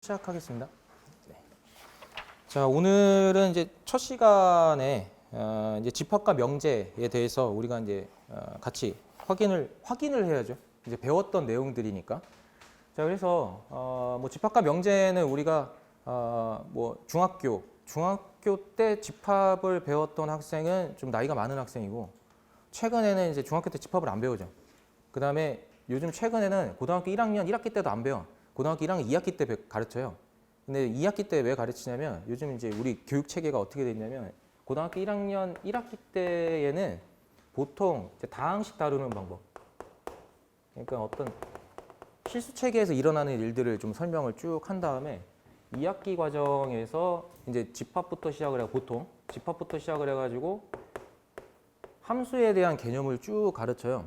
시작하겠습니다. 네. 자, 오늘은 이제 첫 시간에 이제 집합과 명제에 대해서 우리가 이제 같이 확인을 해야죠. 이제 배웠던 내용들이니까. 자, 그래서 뭐 집합과 명제는 우리가 뭐 중학교 때 집합을 배웠던 학생은 좀 나이가 많은 학생이고, 최근에는 이제 중학교 때 집합을 안 배우죠. 그 다음에 요즘 최근에는 고등학교 1학년 1학기 때도 안 배워. 고등학교 1학년 2학기 때 가르쳐요. 근데 2학기 때 왜 가르치냐면, 요즘 이제 우리 교육 체계가 어떻게 돼 있냐면, 고등학교 1학년 1학기 때에는 보통 이제 다항식 다루는 방법, 그러니까 어떤 실수 체계에서 일어나는 일들을 좀 설명을 쭉 한 다음에 2학기 과정에서 이제 집합부터 시작을 해고, 보통 집합부터 시작을 해가지고 함수에 대한 개념을 쭉 가르쳐요.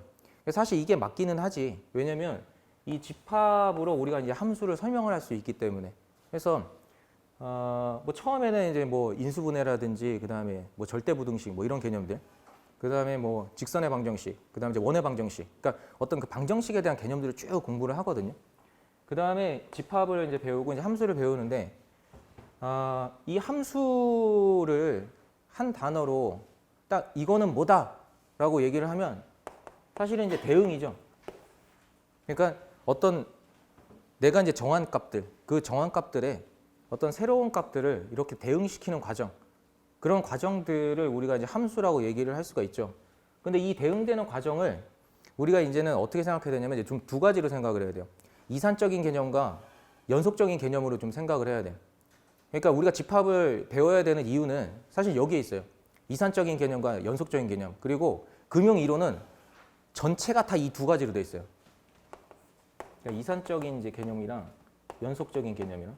사실 이게 맞기는 하지. 왜냐면 이 집합으로 우리가 이제 함수를 설명을 할 수 있기 때문에. 그래서 뭐 처음에는 이제 뭐 인수분해라든지, 그 다음에 뭐 절대부등식 뭐 이런 개념들, 그 다음에 뭐 직선의 방정식, 그 다음에 이제 원의 방정식, 그러니까 어떤 그 방정식에 대한 개념들을 쭉 공부를 하거든요. 그 다음에 집합을 이제 배우고 이제 함수를 배우는데, 이 함수를 한 단어로 딱 이거는 뭐다라고 얘기를 하면 사실은 이제 대응이죠. 그러니까 어떤 내가 이제 정한 값들, 그 정한 값들에 어떤 새로운 값들을 이렇게 대응시키는 과정, 그런 과정들을 우리가 이제 함수라고 얘기를 할 수가 있죠. 근데 이 대응되는 과정을 우리가 이제는 어떻게 생각해야 되냐면, 이제 좀 두 가지로 생각을 해야 돼요. 이산적인 개념과 연속적인 개념으로 좀 생각을 해야 돼요. 그러니까 우리가 집합을 배워야 되는 이유는 사실 여기에 있어요. 이산적인 개념과 연속적인 개념, 그리고 금융 이론은 전체가 다 이 두 가지로 돼 있어요. 그러니까 이산적인 이제 개념이랑 연속적인 개념이랑.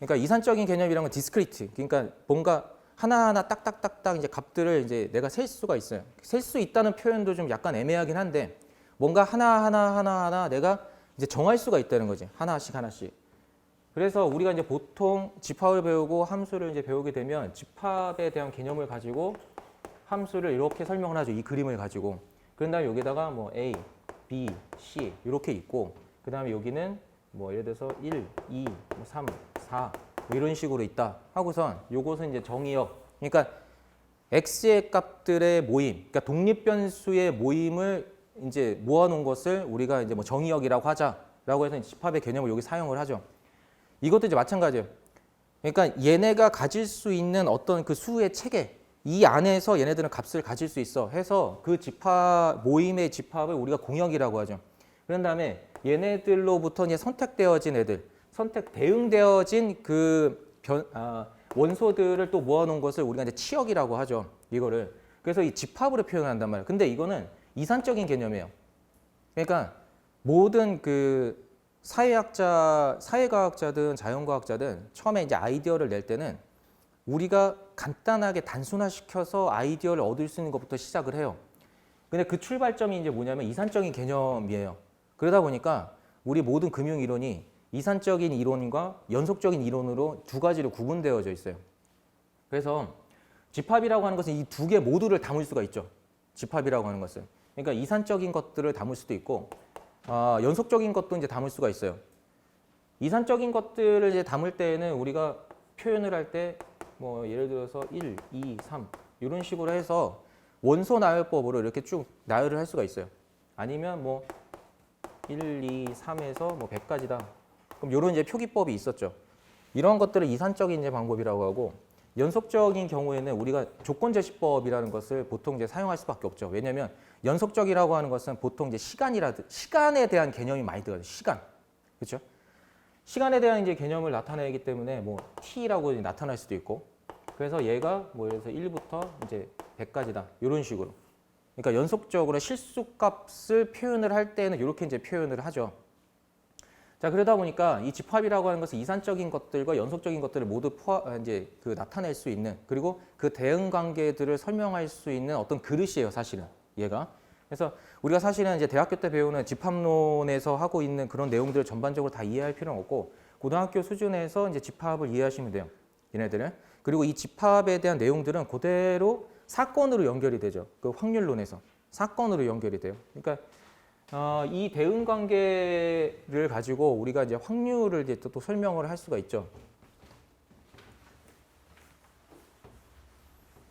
그러니까 이산적인 개념이란 건 디스크리트, 그러니까 뭔가 하나하나 딱딱딱딱 이제 값들을 이제 내가 셀 수가 있어요. 셀 수 있다는 표현도 좀 약간 애매하긴 한데, 뭔가 하나하나 내가 이제 정할 수가 있다는 거지. 하나씩. 그래서 우리가 이제 보통 집합을 배우고 함수를 이제 배우게 되면 집합에 대한 개념을 가지고 함수를 이렇게 설명을 하죠. 이 그림을 가지고. 그런 다음에 여기다가 뭐 A, B, C 이렇게 있고, 그 다음에 여기는 뭐 예를 들어서 1, 2, 3, 4 뭐 이런 식으로 있다 하고선 요것은 이제 정의역, 그러니까 x의 값들의 모임, 그러니까 독립변수의 모임을 이제 모아놓은 것을 우리가 이제 뭐 정의역이라고 하자라고 해서 집합의 개념을 여기 사용을 하죠. 이것도 이제 마찬가지예요. 그러니까 얘네가 가질 수 있는 어떤 그 수의 체계, 이 안에서 얘네들은 값을 가질 수 있어 해서 그 집합, 모임의 집합을 우리가 공역이라고 하죠. 그런 다음에 얘네들로부터 이제 선택되어진 애들, 대응되어진 그 원소들을 또 모아놓은 것을 우리가 이제 치역이라고 하죠. 이거를. 그래서 이 집합으로 표현을 한단 말이에요. 근데 이거는 이산적인 개념이에요. 그러니까 모든 그 사회과학자든 자연과학자든 처음에 이제 아이디어를 낼 때는 우리가 간단하게 단순화시켜서 아이디어를 얻을 수 있는 것부터 시작을 해요. 근데 그 출발점이 이제 뭐냐면 이산적인 개념이에요. 그러다 보니까 우리 모든 금융 이론이 이산적인 이론과 연속적인 이론으로 두 가지로 구분되어져 있어요. 그래서 집합이라고 하는 것은 이 두 개 모두를 담을 수가 있죠. 집합이라고 하는 것은. 그러니까 이산적인 것들을 담을 수도 있고, 연속적인 것도 이제 담을 수가 있어요. 이산적인 것들을 이제 담을 때에는 우리가 표현을 할 때 뭐 예를 들어서 1, 2, 3 이런 식으로 해서 원소 나열법으로 이렇게 쭉 나열을 할 수가 있어요. 아니면 뭐 1, 2, 3에서 뭐 100까지다. 그럼 이런 이제 표기법이 있었죠. 이런 것들을 이산적인 이제 방법이라고 하고, 연속적인 경우에는 우리가 조건제시법이라는 것을 보통 이제 사용할 수밖에 없죠. 왜냐하면 연속적이라고 하는 것은 보통 이제 시간에 대한 개념이 많이 들어가요. 시간, 그렇죠? 시간에 대한 이제 개념을 나타내기 때문에 뭐 t라고 나타날 수도 있고, 그래서 얘가 뭐 예를 들어서 1부터 이제 100까지다 이런 식으로. 그러니까 연속적으로 실수값을 표현을 할 때는 이렇게 이제 표현을 하죠. 자, 그러다 보니까 이 집합이라고 하는 것은 이산적인 것들과 연속적인 것들을 모두 이제 그 나타낼 수 있는, 그리고 그 대응 관계들을 설명할 수 있는 어떤 그릇이에요, 사실은 얘가. 그래서 우리가 사실은 이제 대학교 때 배우는 집합론에서 하고 있는 그런 내용들을 전반적으로 다 이해할 필요는 없고, 고등학교 수준에서 이제 집합을 이해하시면 돼요, 얘네들은. 그리고 이 집합에 대한 내용들은 그대로 사건으로 연결이 되죠. 그 확률론에서 사건으로 연결이 돼요. 그러니까 이 대응 관계를 가지고 우리가 이제 확률을 이제 또 설명을 할 수가 있죠.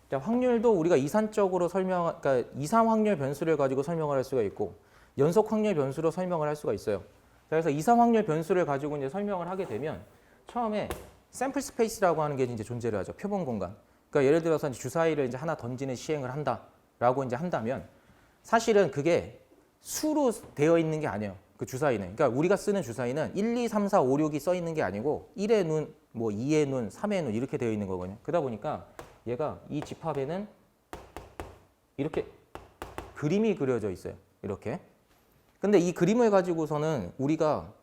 자, 확률도 우리가 이산적으로 그러니까 이산 확률 변수를 가지고 설명을 할 수가 있고 연속 확률 변수로 설명을 할 수가 있어요. 자, 그래서 이산 확률 변수를 가지고 이제 설명을 하게 되면 처음에 샘플 스페이스라고 하는 게 이제 존재를 하죠. 표본 공간. 그러니까 예를 들어서 이제 주사위를 이제 하나 던지는 시행을 한다라고 이제 한다면 사실은 그게 수로 되어 있는 게 아니에요. 그 주사위는. 그러니까 우리가 쓰는 주사위는 1, 2, 3, 4, 5, 6이 써 있는 게 아니고 1의 눈, 뭐 2의 눈, 3의 눈 이렇게 되어 있는 거거든요. 그러다 보니까 얘가 이 집합에는 이렇게 그림이 그려져 있어요. 이렇게. 근데 이 그림을 가지고서는 우리가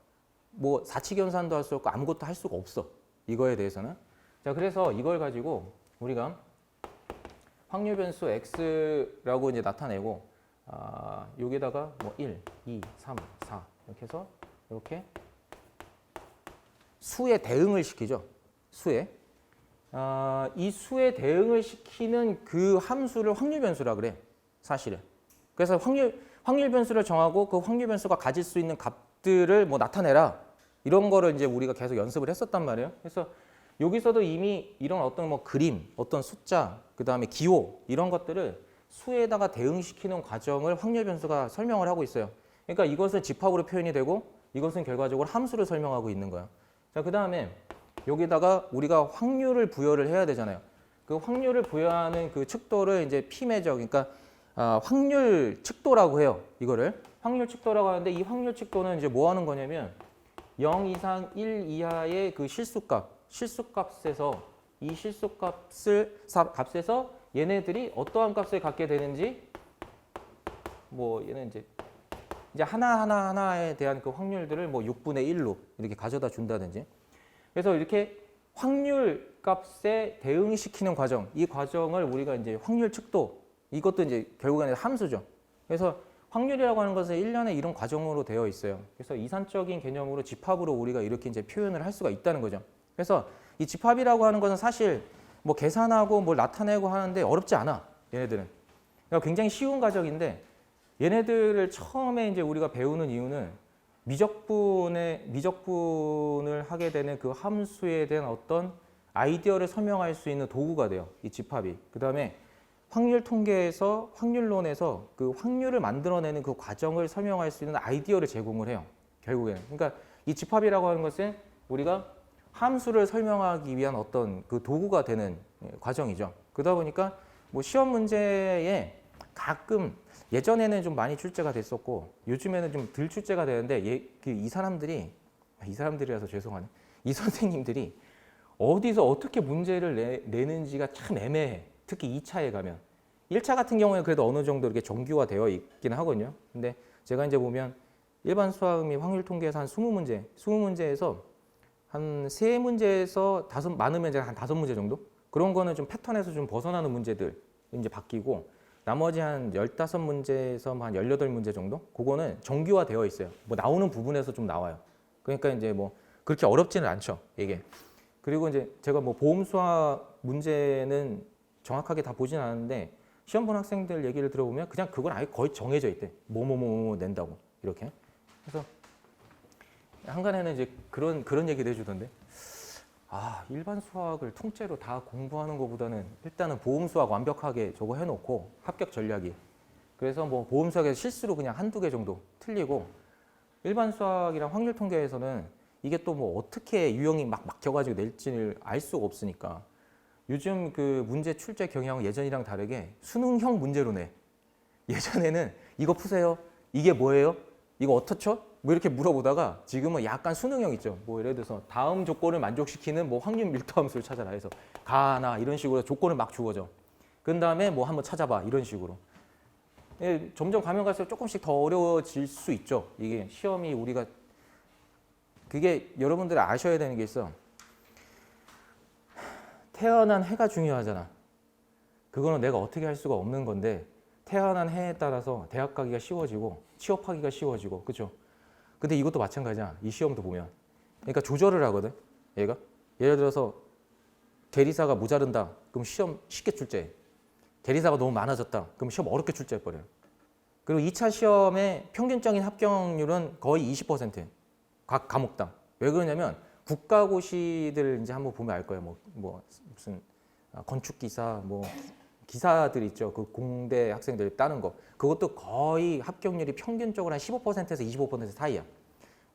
뭐 사칙연산도 할 수 없고 아무것도 할 수가 없어. 이거에 대해서는. 자, 그래서 이걸 가지고 우리가 확률 변수 x라고 이제 나타내고 여기다가 뭐 1, 2, 3, 4 이렇게 해서 이렇게 수에 대응을 시키죠. 수에. 이 수에 대응을 시키는 그 함수를 확률 변수라 그래. 사실은. 그래서 확률 변수를 정하고 그 확률 변수가 가질 수 있는 값들을 뭐 나타내라. 이런 거를 이제 우리가 계속 연습을 했었단 말이에요. 그래서 여기서도 이미 이런 어떤 뭐 그림, 어떤 숫자, 그다음에 기호 이런 것들을 수에다가 대응시키는 과정을 확률 변수가 설명을 하고 있어요. 그러니까 이것은 집합으로 표현이 되고 이것은 결과적으로 함수를 설명하고 있는 거야. 자, 그다음에 여기다가 우리가 확률을 부여를 해야 되잖아요. 그 확률을 부여하는 그 척도를 이제 P매적, 그러니까 확률 척도라고 해요. 이거를 확률 척도라고 하는데 이 확률 척도는 이제 뭐 하는 거냐면 0 이상 1 이하의 그 실수값에서 이 값에서 얘네들이 어떠한 값을 갖게 되는지 뭐 얘는 이제 하나에 대한 그 확률들을 뭐 6분의 1로 이렇게 가져다 준다든지. 그래서 이렇게 확률 값에 대응시키는 과정, 이 과정을 우리가 이제 확률 척도, 이것도 이제 결국에는 함수죠. 그래서 확률이라고 하는 것은 일련의 이런 과정으로 되어 있어요. 그래서 이산적인 개념으로 집합으로 우리가 이렇게 이제 표현을 할 수가 있다는 거죠. 그래서 이 집합이라고 하는 것은 사실 뭐 계산하고 뭘 나타내고 하는데 어렵지 않아. 얘네들은. 그러니까 굉장히 쉬운 과정인데 얘네들을 처음에 이제 우리가 배우는 이유는 미적분을 하게 되는 그 함수에 대한 어떤 아이디어를 설명할 수 있는 도구가 돼요. 이 집합이. 그다음에 확률 통계에서 확률론에서 그 확률을 만들어내는 그 과정을 설명할 수 있는 아이디어를 제공을 해요. 결국에는. 그러니까 이 집합이라고 하는 것은 우리가 함수를 설명하기 위한 어떤 그 도구가 되는 과정이죠. 그러다 보니까 뭐 시험 문제에 가끔 예전에는 좀 많이 출제가 됐었고 요즘에는 좀 덜 출제가 되는데 이 사람들이라서 죄송하네. 이 선생님들이 어디서 어떻게 문제를 내는지가 참 애매해. 특히 2차에 가면. 1차 같은 경우에는 그래도 어느 정도 이렇게 정규화되어 있긴 하거든요. 근데 제가 이제 보면 일반 수학 및 확률 통계에서 한 20문제에서 한 3문제에서 많으면 이제 한 5문제 정도? 그런 거는 좀 패턴에서 좀 벗어나는 문제들 이제 바뀌고 나머지 한 15문제에서 한 18문제 정도? 그거는 정규화되어 있어요. 뭐 나오는 부분에서 좀 나와요. 그러니까 이제 뭐 그렇게 어렵지는 않죠, 이게. 그리고 이제 제가 뭐 보험 수학 문제는 정확하게 다 보진 않았는데 시험 본 학생들 얘기를 들어보면 그냥 그건 아예 거의 정해져 있대. 뭐 낸다고 이렇게. 그래서 한간에는 이제 그런 얘기도 해주던데. 일반 수학을 통째로 다 공부하는 것보다는 일단은 보험 수학 완벽하게 저거 해놓고 합격 전략이. 그래서 뭐 보험 수학에서 실수로 그냥 한두 개 정도 틀리고 일반 수학이랑 확률 통계에서는 이게 또 뭐 어떻게 유형이 막 막혀가지고 낼지를 알 수가 없으니까 요즘 그 문제 출제 경향은 예전이랑 다르게 수능형 문제로 내. 예전에는 이거 푸세요. 이게 뭐예요? 이거 어떻죠? 뭐 이렇게 물어보다가 지금은 약간 수능형 있죠. 뭐 예를 들어서 다음 조건을 만족시키는 뭐 확률 밀도 함수를 찾아라 해서 가나 이런 식으로 조건을 막 주어져. 그 다음에 뭐 한번 찾아봐 이런 식으로. 점점 가면 갈수록 조금씩 더 어려워질 수 있죠. 이게 시험이 우리가 그게 여러분들이 아셔야 되는 게 있어. 태어난 해가 중요하잖아. 그거는 내가 어떻게 할 수가 없는 건데 태어난 해에 따라서 대학 가기가 쉬워지고 취업하기가 쉬워지고 그렇죠? 근데 이것도 마찬가지야. 이 시험도 보면. 그러니까 조절을 하거든. 얘가. 예를 들어서 대리사가 모자른다. 그럼 시험 쉽게 출제해. 대리사가 너무 많아졌다. 그럼 시험 어렵게 출제해버려요. 그리고 2차 시험의 평균적인 합격률은 거의 20%. 각 과목당. 왜 그러냐면 국가고시들 이제 한번 보면 알 거예요. 뭐 무슨 건축기사, 뭐 기사들 있죠. 그 공대 학생들 따는 거. 그것도 거의 합격률이 평균적으로 한 15%에서 25% 사이야.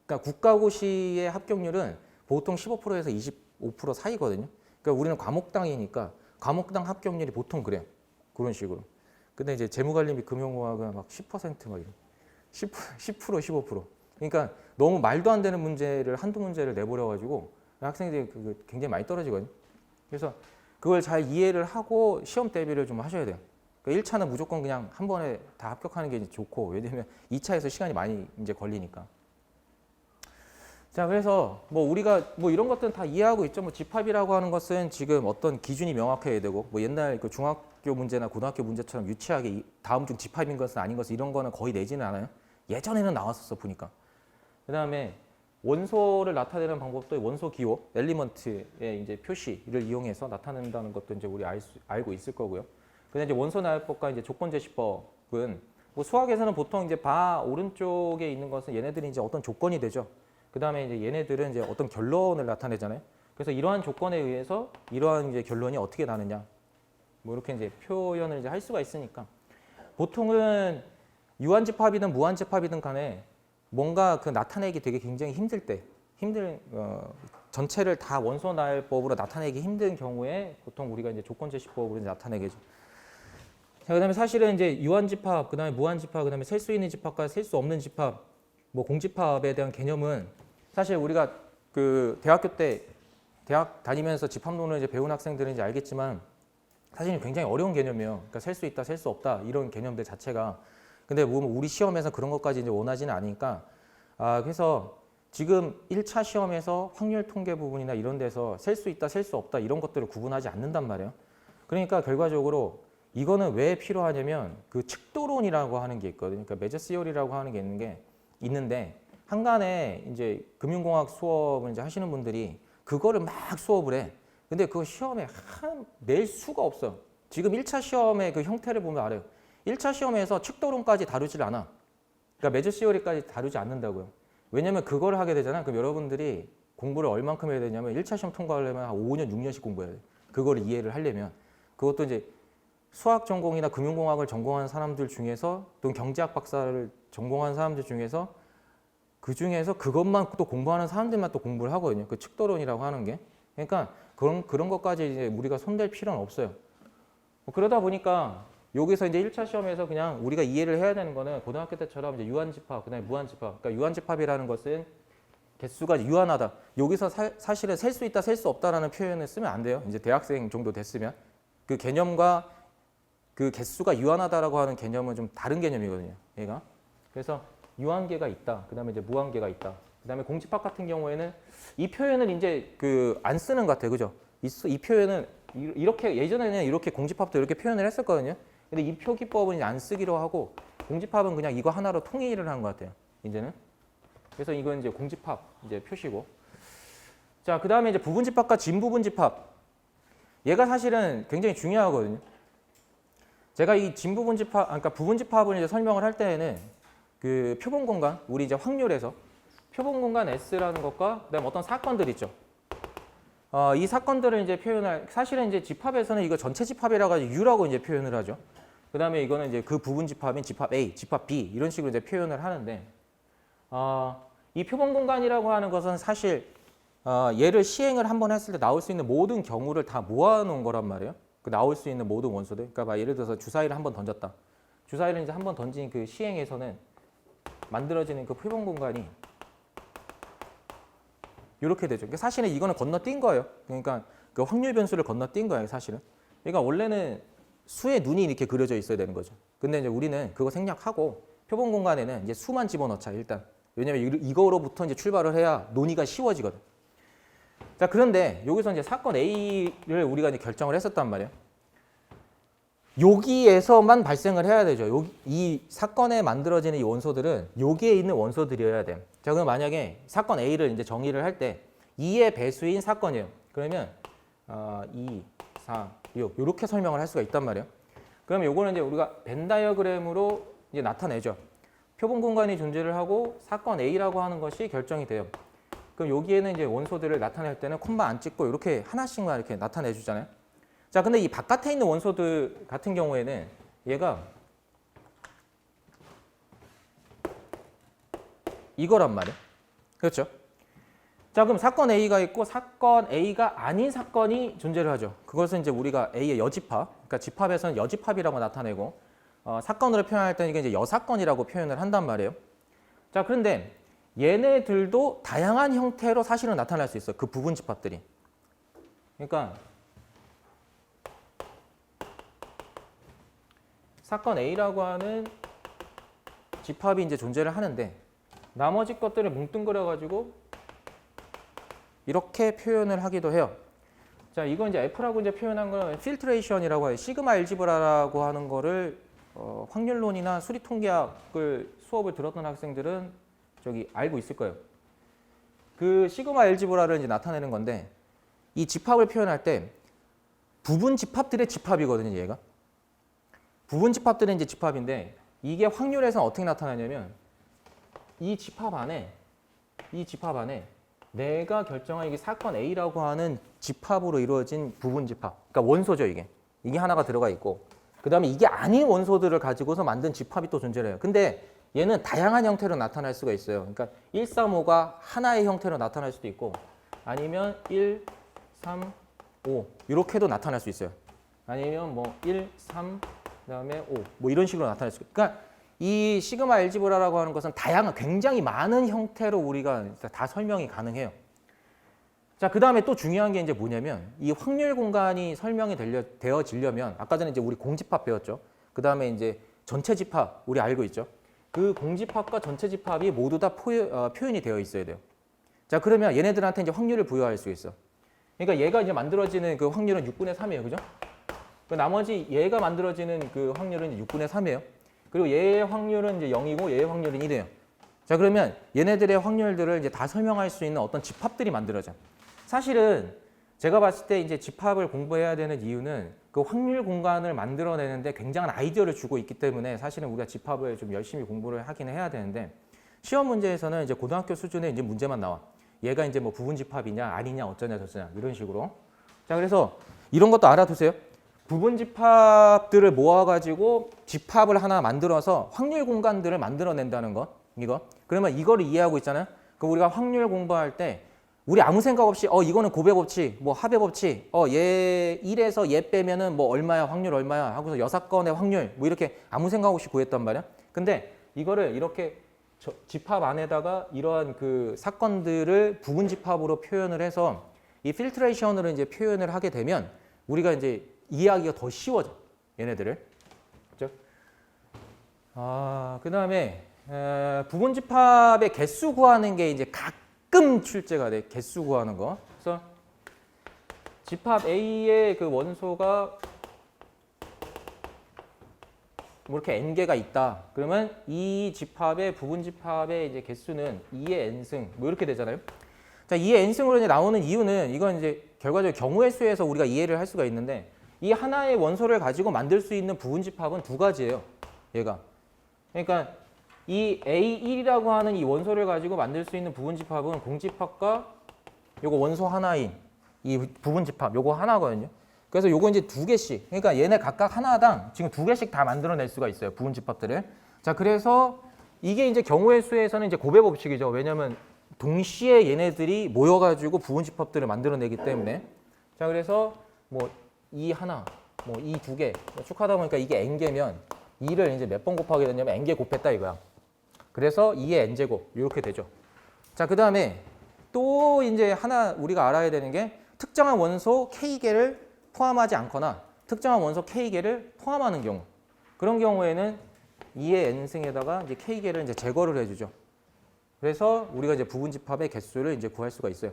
그러니까 국가고시의 합격률은 보통 15%에서 25% 사이거든요. 그러니까 우리는 과목당이니까 과목당 합격률이 보통 그래요. 그런 식으로. 근데 이제 재무관리 및 금융공학은 막 10%막 이런. 10%, 15%. 그러니까 너무 말도 안 되는 문제를 한두 문제를 내버려가지고 학생들이 굉장히 많이 떨어지거든요. 그래서 그걸 잘 이해를 하고 시험 대비를 좀 하셔야 돼요. 그러니까 1차는 무조건 그냥 한 번에 다 합격하는 게 좋고, 왜냐면 2차에서 시간이 많이 이제 걸리니까. 자, 그래서 뭐 우리가 뭐 이런 것들은 다 이해하고 있죠. 뭐 집합이라고 하는 것은 지금 어떤 기준이 명확해야 되고, 뭐 옛날 그 중학교 문제나 고등학교 문제처럼 유치하게 다음 중 집합인 것은 아닌 것은 이런 거는 거의 내지는 않아요. 예전에는 나왔었어 보니까. 그다음에 원소를 나타내는 방법도 원소 기호, 엘리먼트의 이제 표시를 이용해서 나타낸다는 것도 이제 우리 알고 있을 거고요. 근데 이제 원소 나열법과 이제 조건 제시법은 뭐 수학에서는 보통 이제 바 오른쪽에 있는 것은 얘네들이 이제 어떤 조건이 되죠. 그다음에 이제 얘네들은 이제 어떤 결론을 나타내잖아요. 그래서 이러한 조건에 의해서 이러한 이제 결론이 어떻게 나느냐, 뭐 이렇게 이제 표현을 이제 할 수가 있으니까 보통은 유한집합이든 무한집합이든 간에 뭔가 그 나타내기 되게 굉장히 힘들 때, 전체를 다 원소 나열법으로 나타내기 힘든 경우에 보통 우리가 이제 조건 제시법으로 나타내게 죠. 자, 그다음에 사실은 이제 유한집합, 그다음에 무한집합, 그다음에 셀 수 있는 집합과 셀 수 없는 집합, 뭐 공집합에 대한 개념은 사실 우리가 그 대학교 때 대학 다니면서 집합론을 이제 배운 학생들은 이제 알겠지만 사실은 굉장히 어려운 개념이에요. 그러니까 셀 수 있다, 셀 수 없다 이런 개념들 자체가. 근데 뭐 우리 시험에서 그런 것까지 이제 원하지는 않으니까 그래서 지금 1차 시험에서 확률 통계 부분이나 이런 데서 셀 수 있다, 셀 수 없다 이런 것들을 구분하지 않는단 말이에요. 그러니까 결과적으로 이거는 왜 필요하냐면 그 측도론이라고 하는 게 있거든요. 그러니까 매저 시어리라고 하는 게 있는데 한간에 이제 금융공학 수업을 이제 하시는 분들이 그거를 막 수업을 해. 근데 그거 시험에 낼 수가 없어요. 지금 1차 시험의 그 형태를 보면 알아요. 1차 시험에서 측도론까지 다루질 않아. 그러니까 매저 시어리까지 다루지 않는다고요. 왜냐면 그걸 하게 되잖아. 그럼 여러분들이 공부를 얼만큼 해야 되냐면 1차 시험 통과하려면 한 5년, 6년씩 공부해야 돼. 그걸 이해를 하려면. 그것도 이제 수학 전공이나 금융공학을 전공한 사람들 중에서 또는 경제학 박사를 전공한 사람들 중에서 그 중에서 그것만 또 공부하는 사람들만 또 공부를 하거든요. 그 측도론이라고 하는 게. 그러니까 그런 것까지 이제 우리가 손댈 필요는 없어요. 그러다 보니까 여기서 이제 1차 시험에서 그냥 우리가 이해를 해야 되는 거는 고등학교 때처럼 이제 유한집합, 그다음에 무한집합. 그러니까 유한집합이라는 것은 개수가 유한하다. 여기서 사실은 셀 수 있다, 셀 수 없다라는 표현을 쓰면 안 돼요. 이제 대학생 정도 됐으면. 그 개념과 그 개수가 유한하다라고 하는 개념은 좀 다른 개념이거든요. 얘가. 그래서 유한계가 있다. 그다음에 이제 무한계가 있다. 그다음에 공집합 같은 경우에는 이 표현을 이제 그 안 쓰는 것 같아요. 그죠? 이 표현은 이렇게 예전에는 이렇게 공집합도 이렇게 표현을 했었거든요. 근데 이 표기법은 이제 안 쓰기로 하고 공집합은 그냥 이거 하나로 통일을 한 것 같아요. 이제는. 그래서 이건 이제 공집합 이제 표시고. 자, 그다음에 이제 부분집합과 진부분집합. 얘가 사실은 굉장히 중요하거든요. 제가 이 진부분집합, 그러니까 부분집합을 이제 설명을 할 때에는 그 표본공간, 우리 이제 확률에서 표본공간 S라는 것과 그다음에 어떤 사건들 있죠. 이 사건들을 이제 표현할, 사실은 이제 집합에서는 이거 전체 집합이라고 하지 U라고 이제 표현을 하죠. 그다음에 이거는 이제 그 부분 집합인 집합 A, 집합 B 이런 식으로 이제 표현을 하는데, 이 표본공간이라고 하는 것은 사실 얘를 시행을 한번 했을 때 나올 수 있는 모든 경우를 다 모아놓은 거란 말이에요. 그 나올 수 있는 모든 원소들. 그러니까 막 예를 들어서 주사위를 한번 던졌다. 주사위를 이제 한번 던진 그 시행에서는 만들어지는 그 표본공간이 이렇게 되죠. 그러니까 사실은 이거는 건너뛴 거예요. 그러니까 그 확률 변수를 건너뛴 거예요, 사실은. 그러니까 원래는 수의 눈이 이렇게 그려져 있어야 되는 거죠. 근데 이제 우리는 그거 생략하고 표본 공간에는 이제 수만 집어넣자, 일단. 왜냐면 이거로부터 이제 출발을 해야 논의가 쉬워지거든. 자, 그런데 여기서 이제 사건 A를 우리가 이제 결정을 했었단 말이에요. 여기에서만 발생을 해야 되죠. 이 사건에 만들어지는 이 원소들은 여기에 있는 원소들이어야 돼요. 자, 그럼 만약에 사건 A를 이제 정의를 할 때 2의 배수인 사건이에요. 그러면 2, 4, 6 이렇게 설명을 할 수가 있단 말이에요. 그러면 요거는 이제 우리가 벤 다이어그램으로 이제 나타내죠. 표본 공간이 존재를 하고 사건 A라고 하는 것이 결정이 돼요. 그럼 여기에는 이제 원소들을 나타낼 때는 콤마 안 찍고 이렇게 하나씩만 이렇게 나타내 주잖아요. 자, 근데 이 바깥에 있는 원소들 같은 경우에는 얘가 이거란 말이에요. 그렇죠? 자, 그럼 사건 A가 있고 사건 A가 아닌 사건이 존재를 하죠. 그것은 이제 우리가 A의 여집합, 그러니까 집합에서는 여집합이라고 나타내고 사건으로 표현할 때는 이게 이제 여사건이라고 표현을 한단 말이에요. 자, 그런데 얘네들도 다양한 형태로 사실은 나타날 수 있어요. 그 부분 집합들이. 그러니까 사건 A라고 하는 집합이 이제 존재를 하는데 나머지 것들을 뭉뚱그려 가지고 이렇게 표현을 하기도 해요. 자, 이건 이제 F라고 이제 표현한 건 필트레이션이라고 해요. 시그마 알지브라라고 하는 거를 확률론이나 수리 통계학을 수업을 들었던 학생들은 저기 알고 있을 거예요. 그 시그마 알지브라를 이제 나타내는 건데 이 집합을 표현할 때 부분 집합들의 집합이거든요, 얘가. 부분 집합들의 이제 집합인데 이게 확률에서 어떻게 나타나냐면 이 집합 안에 내가 결정한 이게 사건 A라고 하는 집합으로 이루어진 부분 집합. 그러니까 원소죠, 이게. 이게 하나가 들어가 있고 그다음에 이게 아닌 원소들을 가지고서 만든 집합이 또 존재를 해요. 근데 얘는 다양한 형태로 나타날 수가 있어요. 그러니까 1, 3, 5가 하나의 형태로 나타날 수도 있고 아니면 1, 3, 5 이렇게도 나타날 수 있어요. 아니면 뭐 1, 3, 그다음에 5 뭐 이런 식으로 나타날 수 있어요. 그러니까 이 시그마 알지브라라고 하는 것은 다양한 굉장히 많은 형태로 우리가 다 설명이 가능해요. 자, 그다음에 또 중요한 게 이제 뭐냐면 이 확률 공간이 설명이 되어지려면 아까 전에 이제 우리 공집합 배웠죠. 그다음에 이제 전체 집합 우리 알고 있죠. 그 공집합과 전체 집합이 모두 다 표현이 되어 있어야 돼요. 자, 그러면 얘네들한테 이제 확률을 부여할 수 있어. 그러니까 얘가 이제 만들어지는 그 확률은 6분의 3이에요. 그죠? 그 나머지 얘가 만들어지는 그 확률은 6분의 3이에요. 그리고 얘의 확률은 이제 0이고 얘의 확률은 1이에요. 자, 그러면 얘네들의 확률들을 이제 다 설명할 수 있는 어떤 집합들이 만들어져. 사실은 제가 봤을 때 이제 집합을 공부해야 되는 이유는 그 확률 공간을 만들어내는데 굉장한 아이디어를 주고 있기 때문에 사실은 우리가 집합을 좀 열심히 공부를 하긴 해야 되는데 시험 문제에서는 이제 고등학교 수준의 이제 문제만 나와. 얘가 이제 뭐 부분 집합이냐 아니냐 어쩌냐 저쩌냐 이런 식으로. 자, 그래서 이런 것도 알아두세요. 부분 집합들을 모아가지고 집합을 하나 만들어서 확률 공간들을 만들어낸다는 것, 이거. 그러면 이거를 이해하고 있잖아요. 그럼 우리가 확률 공부할 때 우리 아무 생각 없이 이거는 곱의 법칙, 뭐 합의 법칙, 얘 1에서 얘 빼면은 뭐 얼마야, 확률 얼마야 하고서 여사건의 확률 뭐 이렇게 아무 생각 없이 구했단 말이야. 근데 이거를 이렇게 집합 안에다가 이러한 그 사건들을 부분 집합으로 표현을 해서 이 필트레이션으로 이제 표현을 하게 되면 우리가 이제 이해하기가 더 쉬워져. 얘네들을. 그렇죠? 그다음에 부분 집합의 개수 구하는 게 이제 가끔 출제가 돼. 개수 구하는 거. 그래서 집합 A의 그 원소가 뭐 이렇게 n개가 있다. 그러면 이 집합의 부분 집합의 이제 개수는 2의 n승 뭐 이렇게 되잖아요. 자, 2의 n승으로 이제 나오는 이유는 이건 이제 결과적으로 경우의 수에서 우리가 이해를 할 수가 있는데 이 하나의 원소를 가지고 만들 수 있는 부분 집합은 두 가지예요. 얘가. 그러니까 이 A1이라고 하는 이 원소를 가지고 만들 수 있는 부분 집합은 공집합과 요거 원소 하나인 이 부분 집합 요거 하나거든요. 그래서 요거 이제 두 개씩. 그러니까 얘네 각각 하나당 지금 두 개씩 다 만들어낼 수가 있어요. 부분 집합들을. 자, 그래서 이게 이제 경우의 수에서는 이제 곱의 법칙이죠. 왜냐면 동시에 얘네들이 모여가지고 부분 집합들을 만들어내기 때문에. 자, 그래서 뭐 이 하나, 뭐 이 두 개 쭉 하다 보니까 이게 n개면 2를 이제 몇 번 곱하게 되냐면 n개 곱했다 이거야. 그래서 2의 n제곱 이렇게 되죠. 자, 그 다음에 또 이제 하나 우리가 알아야 되는 게 특정한 원소 K개를 포함하지 않거나 특정한 원소 K개를 포함하는 경우. 그런 경우에는 2의 n승에다가 이제 K개를 이제 제거를 해주죠. 그래서 우리가 이제 부분 집합의 개수를 이제 구할 수가 있어요.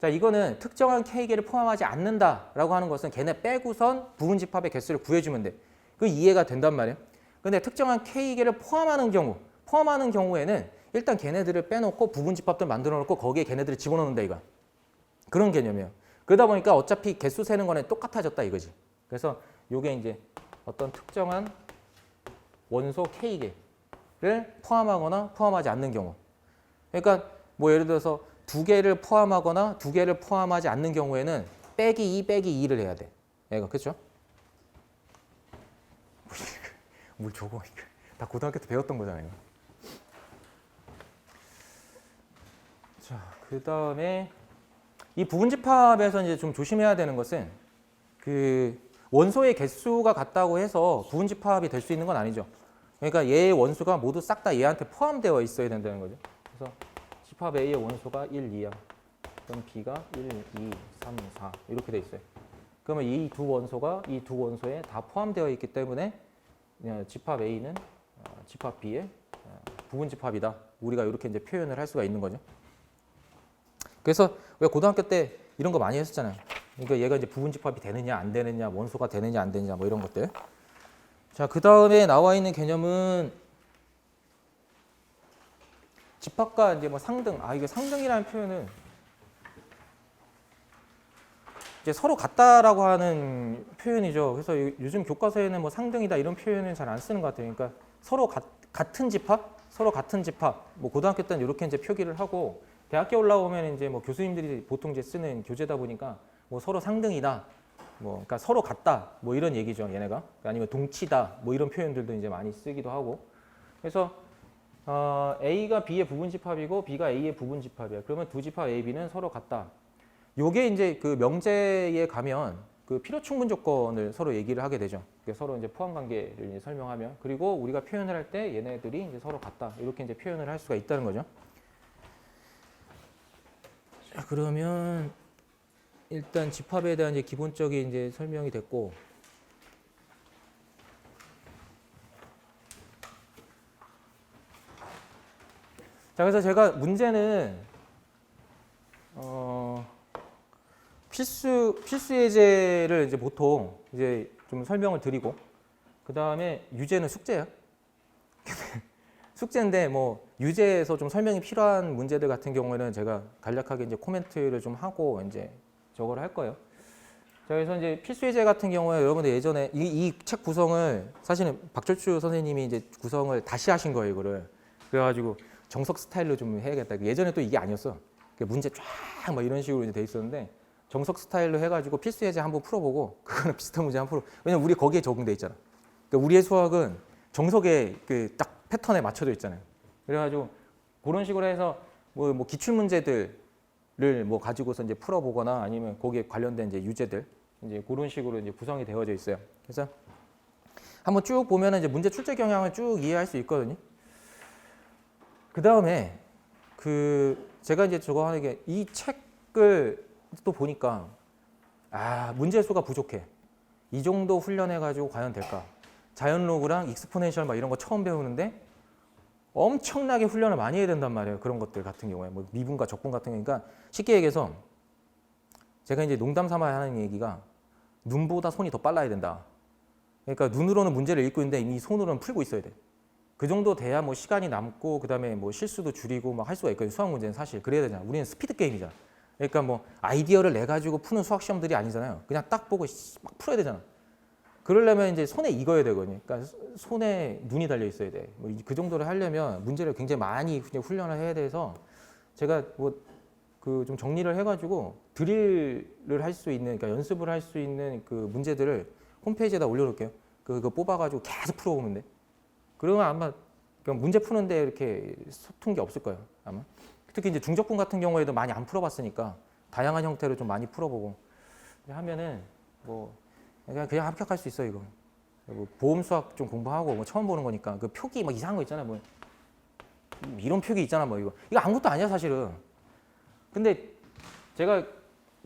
자, 이거는 특정한 K개를 포함하지 않는다라고 하는 것은 걔네 빼고선 부분 집합의 개수를 구해주면 돼. 그 이해가 된단 말이에요. 근데 특정한 K개를 포함하는 경우에는 일단 걔네들을 빼놓고 부분 집합들 만들어 놓고 거기에 걔네들을 집어넣는다 이거야. 그런 개념이에요. 그러다 보니까 어차피 개수 세는 거는 똑같아졌다 이거지. 그래서 요게 이제 어떤 특정한 원소 K개 개를 포함하거나 포함하지 않는 경우. 그러니까 뭐 예를 들어서 두 개를 포함하거나 두 개를 포함하지 않는 경우에는 빼기 2 빼기 2를 해야 돼. 얘가 그렇죠? 뭘 저거 다 고등학교 때 배웠던 거잖아요. 자, 그다음에 이 부분집합에서 이제 좀 조심해야 되는 것은 그 원소의 개수가 같다고 해서 부분집합이 될 수 있는 건 아니죠. 그러니까 얘의 원소가 모두 싹 다 얘한테 포함되어 있어야 된다는 거죠. 그래서 집합 A의 원소가 1, 2야. 그럼 B가 1, 2, 3, 4 이렇게 돼 있어요. 그러면 이 두 원소에 다 포함되어 있기 때문에 집합 A는 집합 B의 부분집합이다. 우리가 이렇게 이제 표현을 할 수가 있는 거죠. 그래서 왜 고등학교 때 이런 거 많이 했었잖아요. 그러니까 얘가 이제 부분집합이 되느냐 안 되느냐, 원소가 되느냐 안 되느냐 뭐 이런 것들. 자, 그 다음에 나와 있는 개념은 집합과 이제 뭐 상등. 이게 상등이라는 표현은 이제 서로 같다라고 하는 표현이죠. 그래서 요즘 교과서에는 뭐 상등이다 이런 표현은 잘 안 쓰는 것 같아요. 그러니까 서로 같은 집합, 뭐 고등학교 때는 이렇게 이제 표기를 하고 대학교 올라오면 이제 뭐 교수님들이 보통 이제 쓰는 교재다 보니까 뭐 서로 상등이다, 뭐 그러니까 서로 같다, 뭐 이런 얘기죠, 얘네가. 아니면 동치다, 뭐 이런 표현들도 이제 많이 쓰기도 하고. 그래서 A가 B의 부분집합이고 B가 A의 부분집합이야. 그러면 두 집합 A, B는 서로 같다. 요게 이제 그 명제에 가면 그 필요 충분 조건을 서로 얘기를 하게 되죠. 서로 이제 포함 관계를 이제 설명하면, 그리고 우리가 표현을 할 때 얘네들이 이제 서로 같다 이렇게 이제 표현을 할 수가 있다는 거죠. 자, 그러면 일단 집합에 대한 이제 기본적인 이제 설명이 됐고, 자, 그래서 제가 문제는 필수 예제를 이제 보통 이제 좀 설명을 드리고, 그 다음에 유제는 숙제야. 숙제인데 뭐 유제에서 좀 설명이 필요한 문제들 같은 경우에는 제가 간략하게 이제 코멘트를 좀 하고 이제 저걸 할 거예요. 자, 그래서 이제 필수 예제 같은 경우에 여러분들 예전에 이 책 구성을 사실은 박철주 선생님이 이제 구성을 다시 하신 거예요, 이거를. 그래가지고 정석 스타일로 좀 해야겠다. 예전에 또 이게 아니었어. 문제 쫙 막 이런 식으로 이제 돼 있었는데 정석 스타일로 해가지고 필수 예제 한번 풀어보고 그거는 비슷한 문제 한번 풀어. 왜냐면 우리 거기에 적응돼 있잖아. 그러니까 우리의 수학은 정석의 그 딱 패턴에 맞춰져 있잖아요. 그래가지고 그런 식으로 해서 뭐 기출 문제들을 뭐 가지고서 이제 풀어보거나 아니면 거기에 관련된 이제 유제들 이제 그런 식으로 이제 구성이 되어져 있어요. 그래서 한번 쭉 보면은 이제 문제 출제 경향을 쭉 이해할 수 있거든요. 그 다음에 제가 이제 저거 하는 게 이 책을 또 보니까 문제 수가 부족해. 이 정도 훈련해가지고 과연 될까? 자연로그랑 익스포넨셜 막 이런 거 처음 배우는데 엄청나게 훈련을 많이 해야 된단 말이에요. 그런 것들 같은 경우에 뭐 미분과 적분 같은 거니까 쉽게 얘기해서 제가 이제 농담 삼아 하는 얘기가 눈보다 손이 더 빨라야 된다. 그러니까 눈으로는 문제를 읽고 있는데 이미 손으로는 풀고 있어야 돼. 그 정도 돼야 뭐 시간이 남고 그다음에 뭐 실수도 줄이고 막 할 수가 있거든요. 수학 문제는 사실 그래야 되잖아. 우리는 스피드 게임이잖아. 그러니까 뭐 아이디어를 내 가지고 푸는 수학 시험들이 아니잖아요. 그냥 딱 보고 막 풀어야 되잖아. 그러려면 이제 손에 익어야 되거든요. 그러니까 손에 눈이 달려 있어야 돼. 뭐 그 정도를 하려면 문제를 굉장히 많이 훈련을 해야 돼서 제가 뭐 그 좀 정리를 해가지고 드릴을 할 수 있는, 그러니까 연습을 할 수 있는 그 문제들을 홈페이지에다 올려놓을게요. 그거 뽑아가지고 계속 풀어보면 돼. 그러면 아마 문제 푸는데 이렇게 서툰 게 없을 거예요. 아마. 특히 이제 중적분 같은 경우에도 많이 안 풀어봤으니까 다양한 형태로 좀 많이 풀어보고 하면은 뭐 그냥 합격할 수 있어 이거. 뭐 보험 수학 좀 공부하고 뭐 처음 보는 거니까 그 표기 막 이상한 거 있잖아. 뭐 이런 표기 있잖아. 뭐 이거 아무것도 아니야 사실은. 근데 제가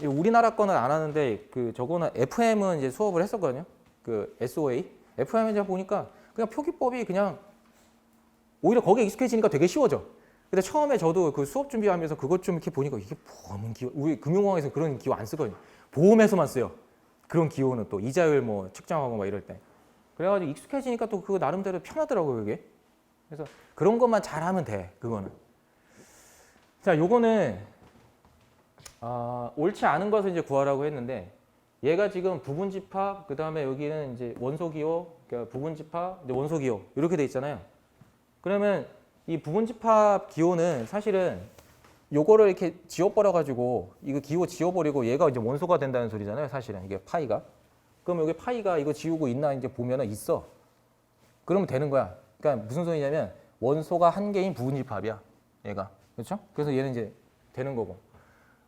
우리나라 거는 안 하는데 그 저거는 FM은 이제 수업을 했었거든요. 그 SOA. FM 이제 보니까 그냥 표기법이 그냥 오히려 거기에 익숙해지니까 되게 쉬워져. 근데 처음에 저도 그 수업 준비하면서 그것 좀 이렇게 보니까 이게 보험은 기호, 우리 금융공학에서 그런 기호 안 쓰거든요. 보험에서만 써요. 그런 기호는 또 이자율 뭐 측정하고 막 이럴 때. 그래가지고 익숙해지니까 또 그거 나름대로 편하더라고요, 그게. 그래서 그런 것만 잘하면 돼, 그거는. 자, 요거는 옳지 않은 것을 이제 구하라고 했는데 얘가 지금 부분집합, 그 다음에 여기는 이제 원소기호, 그러니까 부분집합, 이제 원소기호 이렇게 돼 있잖아요. 그러면 이 부분집합 기호는 사실은 요거를 이렇게 지워버려가지고 이거 기호 지워버리고 얘가 이제 원소가 된다는 소리잖아요. 사실은 이게 파이가. 그럼 여기 파이가 이거 지우고 있나 이제 보면은 있어. 그러면 되는 거야. 그러니까 무슨 소리냐면 원소가 한 개인 부분집합이야. 얘가. 그렇죠? 그래서 얘는 이제 되는 거고.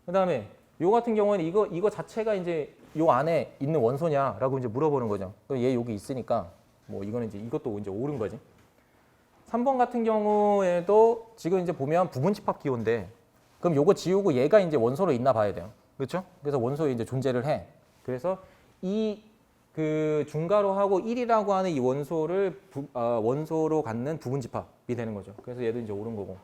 그다음에 요 같은 경우에는 이거 자체가 이제 요 안에 있는 원소냐라고 이제 물어보는 거죠. 그럼 얘 여기 있으니까 뭐 이거는 이제 이것도 이제 옳은 거지. 3번 같은 경우에도 지금 이제 보면 부분집합 기호인데 그럼 요거 지우고 얘가 이제 원소로 있나 봐야 돼요. 그렇죠? 그래서 원소에 이제 존재를 해. 그래서 이 그 중괄호하고 1이라고 하는 이 원소를 원소로 갖는 부분집합이 되는 거죠. 그래서 얘도 이제 옳은 거고.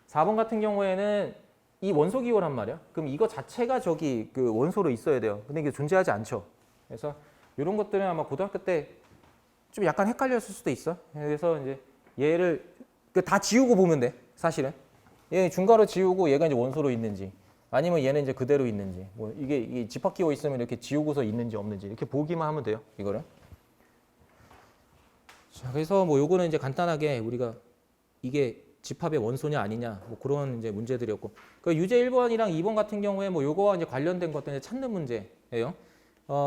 4번 같은 경우에는 이 원소 기호란 말이야. 그럼 이거 자체가 저기 그 원소로 있어야 돼요. 근데 이게 존재하지 않죠. 그래서 이런 것들은 아마 고등학교 때 좀 약간 헷갈렸을 수도 있어. 그래서 이제 얘를 다 지우고 보면 돼. 사실은 얘 중괄호 지우고 얘가 이제 원소로 있는지 아니면 얘는 이제 그대로 있는지 뭐 이게 집합 기호 있으면 이렇게 지우고서 있는지 없는지 이렇게 보기만 하면 돼요. 이거를. 자, 그래서 뭐 요거는 이제 간단하게 우리가 이게 집합의 원소냐 아니냐 뭐 그런 이제 문제들이었고 그 유제 1번이랑 2번 같은 경우에 뭐 요거와 이제 관련된 것들 이제 찾는 문제예요.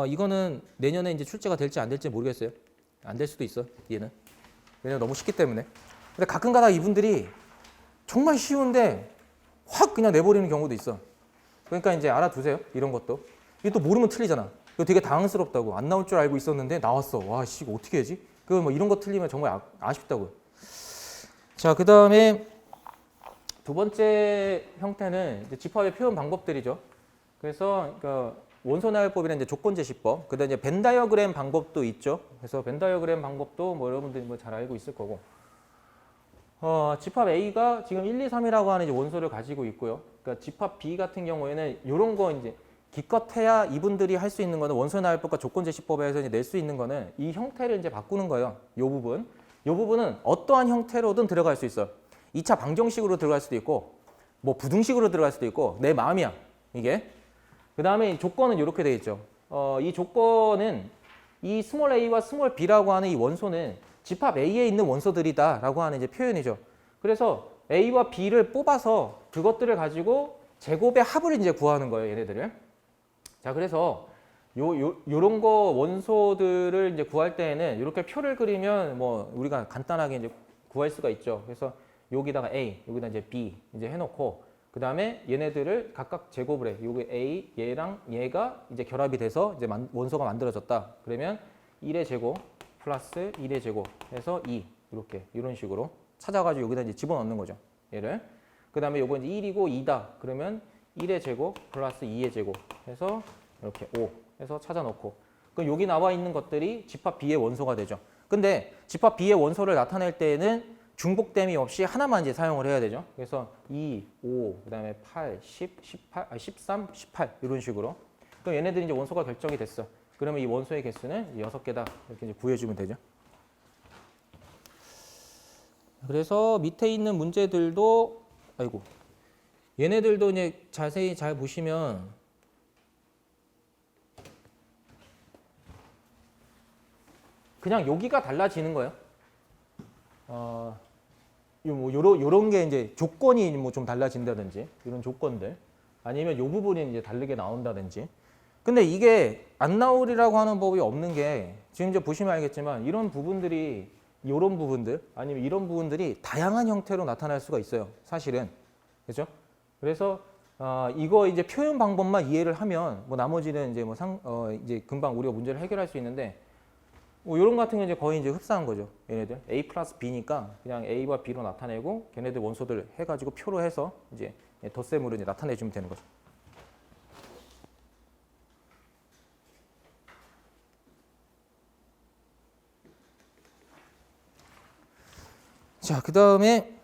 이거는 내년에 이제 출제가 될지 안 될지 모르겠어요. 안 될 수도 있어. 얘는 왜냐면 너무 쉽기 때문에. 근데 가끔가다 이분들이 정말 쉬운데 확 그냥 내버리는 경우도 있어. 그러니까 이제 알아두세요. 이런 것도. 이게 또 모르면 틀리잖아. 이거 되게 당황스럽다고. 안 나올 줄 알고 있었는데 나왔어. 와, 씨, 이거 어떻게 하지? 그 뭐 이런 거 틀리면 정말 아쉽다고요. 자, 그 다음에 두 번째 형태는 이제 집합의 표현 방법들이죠. 그래서 그러니까 원소나열법이나 이제 조건제시법, 그다음에 이제 벤 다이어그램 방법도 있죠. 그래서 벤 다이어그램 방법도 뭐 여러분들이 뭐 잘 알고 있을 거고. 집합 A가 지금 1, 2, 3이라고 하는 이제 원소를 가지고 있고요. 그러니까 집합 B 같은 경우에는 이런 거 이제 기껏해야 이분들이 할 수 있는 거는 원소나열법과 조건제시법에서 이제 낼 수 있는 거는 이 형태를 이제 바꾸는 거예요. 이 부분. 이 부분은 어떠한 형태로든 들어갈 수 있어. 2차 방정식으로 들어갈 수도 있고, 뭐 부등식으로 들어갈 수도 있고, 내 마음이야. 이게. 그 다음에 조건은 이렇게 되어 있죠. 이 조건은 이 스몰 a와 스몰 b라고 하는 이 원소는 집합 A에 있는 원소들이다라고 하는 이제 표현이죠. 그래서 A와 B를 뽑아서 그것들을 가지고 제곱의 합을 이제 구하는 거예요, 얘네들을. 자, 그래서 요런 거 원소들을 이제 구할 때에는 이렇게 표를 그리면 뭐 우리가 간단하게 이제 구할 수가 있죠. 그래서 여기다가 A, 여기다 이제 B 이제 해놓고 그 다음에 얘네들을 각각 제곱을 해. 여기 A, 얘랑 얘가 이제 결합이 돼서 이제 원소가 만들어졌다. 그러면 1의 제곱 플러스 1의 제곱 해서 2 이렇게 이런 식으로 찾아가지고 여기다 이제 집어넣는 거죠. 얘를. 그 다음에 요거 이제 1이고 2다. 그러면 1의 제곱 플러스 2의 제곱 해서 이렇게 5 해서 찾아놓고 그럼 여기 나와 있는 것들이 집합 B의 원소가 되죠. 근데 집합 B의 원소를 나타낼 때에는 중복됨이 없이 하나만 이제 사용을 해야 되죠. 그래서 2, 5, 그 다음에 8, 10, 18, 13, 18 이런 식으로. 그럼 얘네들이 이제 원소가 결정이 됐어. 그러면 이 원소의 개수는 6개다. 이렇게 이제 구해주면 되죠. 그래서 밑에 있는 문제들도, 아이고, 얘네들도 이제 자세히 잘 보시면 그냥 여기가 달라지는 거예요. 뭐 요런 게 이제 조건이 뭐 좀 달라진다든지 이런 조건들 아니면 요 부분이 이제 다르게 나온다든지. 근데 이게 안 나오리라고 하는 법이 없는 게 지금 이제 보시면 알겠지만 이런 부분들이 이런 부분들 아니면 이런 부분들이 다양한 형태로 나타날 수가 있어요. 사실은. 그렇죠? 그래서 이거 이제 표현 방법만 이해를 하면 뭐 나머지는 이제 뭐 이제 금방 우리가 문제를 해결할 수 있는데 뭐 이런 같은 건 이제 거의 이제 흡사한 거죠. 얘네들 A 플러스 B니까 그냥 A와 B로 나타내고 걔네들 원소들 해가지고 표로 해서 이제 덧셈으로 이제 나타내주면 되는 거죠. 자, 그 다음에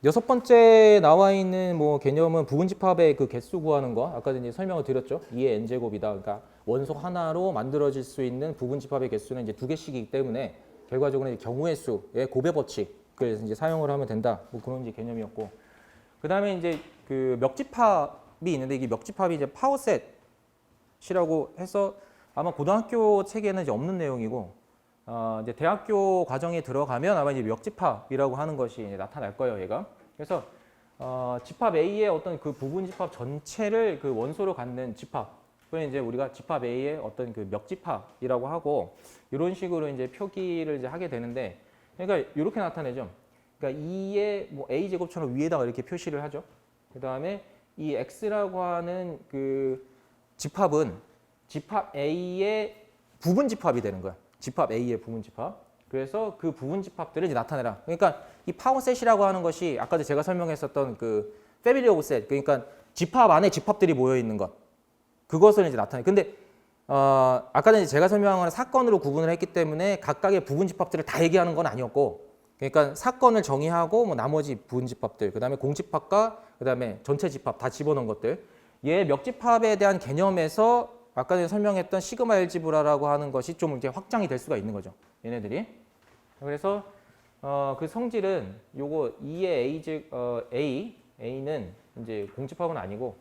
6번째 나와 있는 뭐 개념은 부분집합의 그 개수 구하는 거. 아까 이제 설명을 드렸죠. 2의 n제곱이다. 그러니까 원소 하나로 만들어질 수 있는 부분집합의 개수는 이제 2개씩이기 때문에 결과적으로 이제 경우의 수의 고배 법칙을 이제 사용을 하면 된다. 뭐 그런 이제 개념이었고. 그 다음에 이제 그 멱집합이 있는데 이게 멱집합이 이제 파워셋이라고 해서 아마 고등학교 책에는 이제 없는 내용이고 이제 대학교 과정에 들어가면 아마 이제 역집합이라고 하는 것이 이제 나타날 거예요, 얘가. 그래서 집합 A의 어떤 그 부분 집합 전체를 그 원소로 갖는 집합을 이제 우리가 집합 A의 어떤 그 역집합이라고 하고 이런 식으로 이제 표기를 이제 하게 되는데, 그러니까 이렇게 나타내죠. 그러니까 2의 뭐 A 제곱처럼 위에다가 이렇게 표시를 하죠. 그 다음에 이 X라고 하는 그 집합은 집합 A의 부분 집합이 되는 거야. 집합 A의 부분 집합. 그래서 그 부분 집합들을 이제 나타내라. 그러니까 이 파워셋이라고 하는 것이 아까도 제가 설명했었던 그 패밀리 오브 셋, 그러니까 집합 안에 집합들이 모여 있는 것. 그것을 이제 나타내. 근데 아까 전에 제가 설명한 사건으로 구분을 했기 때문에 각각의 부분 집합들을 다 얘기하는 건 아니었고, 그러니까 사건을 정의하고 뭐 나머지 부분 집합들, 그다음에 공집합과 그다음에 전체 집합 다 집어넣은 것들. 얘 역집합에 대한 개념에서 아까 전에 설명했던 시그마 엘지브라라고 하는 것이 좀 이렇게 확장이 될 수가 있는 거죠. 얘네들이. 그래서 그 성질은 요거 2의 A는 이제 공집합은 아니고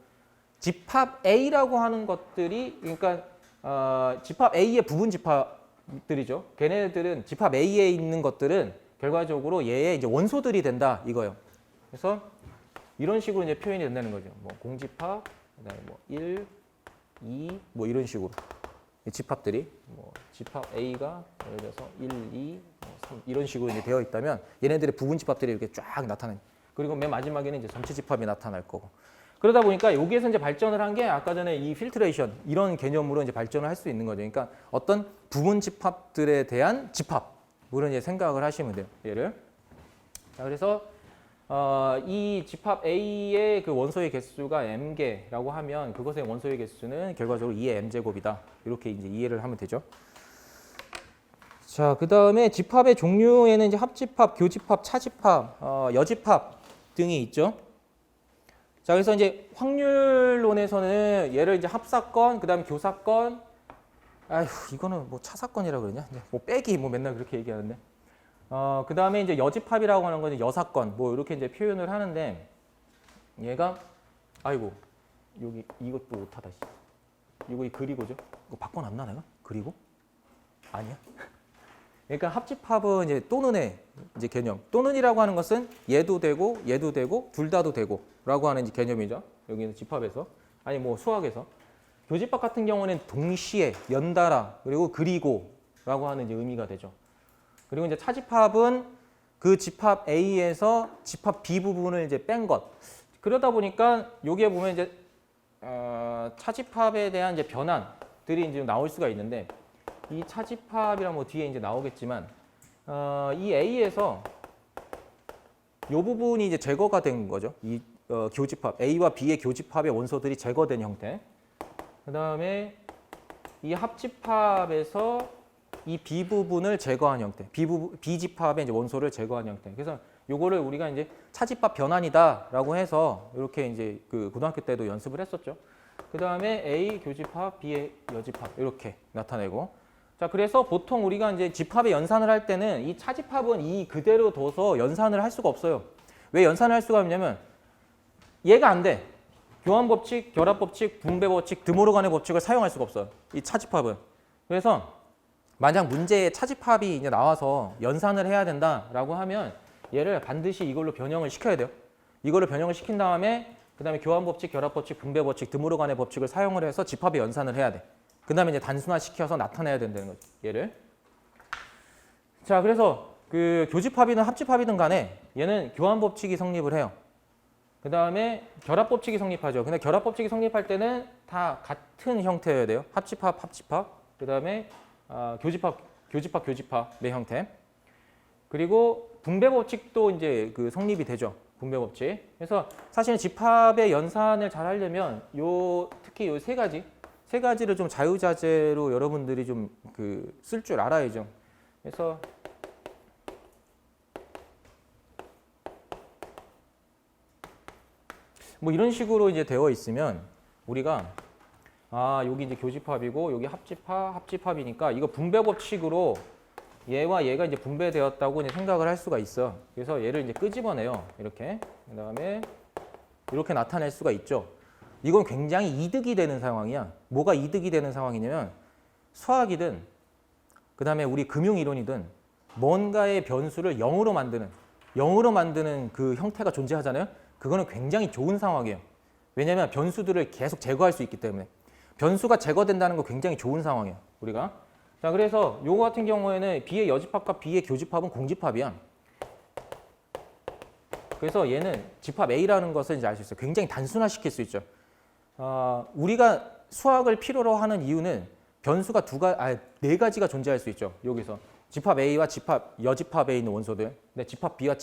집합 A라고 하는 것들이, 그러니까 집합 A의 부분 집합들이죠. 걔네들은 집합 A에 있는 것들은 결과적으로 얘의 이제 원소들이 된다 이거예요. 그래서 이런 식으로 이제 표현이 된다는 거죠. 뭐 공집합, 그다음에 뭐 1, 2, 뭐 이런 식으로 집합들이 뭐 집합 A가 예를 들어서 1, 2, 3 이런 식으로 이제 되어 있다면 얘네들의 부분 집합들이 이렇게 쫙 나타나요. 그리고 맨 마지막에는 이제 전체 집합이 나타날 거고. 그러다 보니까 여기에서 이제 발전을 한 게 아까 전에 이 필트레이션 이런 개념으로 이제 발전을 할 수 있는 거죠. 그러니까 어떤 부분 집합들에 대한 집합, 그런 이제 생각을 하시면 돼요. 얘를. 자, 그래서 이 집합 A의 그 원소의 개수가 m개라고 하면 그것의 원소의 개수는 결과적으로 2의 m제곱이다. 이렇게 이제 이해를 하면 되죠. 자, 그 다음에 집합의 종류에는 이제 합집합, 교집합, 차집합, 여집합 등이 있죠. 자, 그래서 이제 확률론에서는 얘를 이제 합사건, 그 다음에 교사건, 아휴, 이거는 뭐 차사건이라고 그러냐? 뭐 빼기, 뭐 맨날 그렇게 얘기하는데. 그 다음에 이제 여집합이라고 하는 건 여사건, 뭐 이렇게 이제 표현을 하는데, 얘가, 아이고, 여기 이것도 못하다. 이거 이 그리고죠? 이거 바꿔놨나 내가? 그리고? 아니야? 그러니까 합집합은 이제 또는의 이제 개념. 또는이라고 하는 것은 얘도 되고, 둘 다도 되고라고 하는 이제 개념이죠. 여기는 집합에서. 아니 뭐 수학에서. 교집합 같은 경우는 동시에, 연달아, 그리고 그리고라고 하는 이제 의미가 되죠. 그리고 이제 차집합은 그 집합 A에서 집합 B 부분을 이제 뺀 것. 그러다 보니까 여기에 보면 이제 차집합에 대한 이제 변환들이 이제 나올 수가 있는데, 이 차집합이랑 뭐 뒤에 이제 나오겠지만 이 A에서 이 부분이 이제 제거가 된 거죠. 이 교집합 A와 B의 교집합의 원소들이 제거된 형태. 그 다음에 이 합집합에서 이 B 부분을 제거한 형태. B 집합의 이제 원소를 제거한 형태. 그래서 요거를 우리가 이제 차집합 변환이다라고 해서 이렇게 이제 그 고등학교 때도 연습을 했었죠. 그 다음에 A 교집합, B의 여집합 이렇게 나타내고. 자, 그래서 보통 우리가 이제 집합의 연산을 할 때는 이 차집합은 이 그대로 둬서 연산을 할 수가 없어요. 왜 연산을 할 수가 없냐면 얘가 안 돼. 교환법칙, 결합법칙, 분배법칙, 드모르간의 법칙을 사용할 수가 없어요. 이 차집합은. 그래서 만약 문제에 차집합이 이제 나와서 연산을 해야 된다라고 하면 얘를 반드시 이걸로 변형을 시켜야 돼요. 이걸로 변형을 시킨 다음에 그다음에 교환법칙, 결합법칙, 분배법칙, 드모르간의 법칙을 사용을 해서 집합의 연산을 해야 돼. 그 다음에 이제 단순화시켜서 나타내야 된다는 거죠. 얘를. 자, 그래서 그 교집합이든 합집합이든 간에 얘는 교환법칙이 성립을 해요. 그 다음에 결합법칙이 성립하죠. 근데 결합법칙이 성립할 때는 다 같은 형태여야 돼요. 합집합, 그 다음에 교집합의 형태. 그리고 분배법칙도 이제 그 성립이 되죠. 분배법칙. 그래서 사실은 집합의 연산을 잘 하려면 특히 요 세 가지를 좀 자유자재로 여러분들이 좀 쓸 줄 알아야죠. 그래서 뭐 이런 식으로 이제 되어 있으면 우리가 여기 이제 교집합이고 여기 합집합이니까 이거 분배법칙으로 얘와 얘가 이제 분배되었다고 이제 생각을 할 수가 있어. 그래서 얘를 이제 끄집어내요. 이렇게. 그다음에 이렇게 나타낼 수가 있죠. 이건 굉장히 이득이 되는 상황이야. 뭐가 이득이 되는 상황이냐면 수학이든 그 다음에 우리 금융이론이든 뭔가의 변수를 0으로 만드는 그 형태가 존재하잖아요. 그거는 굉장히 좋은 상황이에요. 왜냐하면 변수들을 계속 제거할 수 있기 때문에. 변수가 제거된다는 거 굉장히 좋은 상황이에요. 우리가. 자, 그래서 요거 같은 경우에는 B의 여집합과 B의 교집합은 공집합이야. 그래서 얘는 집합 A라는 것을 이제 알 수 있어요. 굉장히 단순화시킬 수 있죠. 우리가 수학을 필요로 하는 이유는 변수가 네 가지가 존재할 수 있죠. 여기서 집합 A와 여집합에 있는 원소들, 집합 B와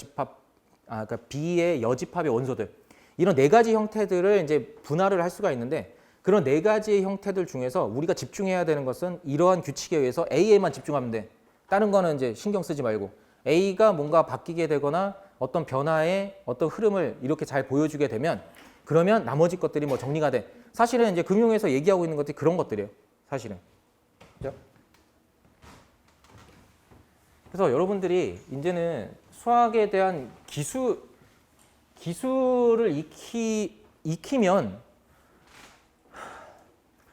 그러니까 B의 여집합의 원소들, 이런 네 가지 형태들을 이제 분할을 할 수가 있는데, 그런 네 가지의 형태들 중에서 우리가 집중해야 되는 것은 이러한 규칙에 의해서 A에만 집중하면 돼. 다른 거는 이제 신경 쓰지 말고 A가 뭔가 바뀌게 되거나 어떤 변화의 어떤 흐름을 이렇게 잘 보여주게 되면, 그러면 나머지 것들이 뭐 정리가 돼. 사실은 이제 금융에서 얘기하고 있는 것들이 그런 것들이에요. 사실은. 그죠? 그래서 여러분들이 이제는 수학에 대한 기술을 익히면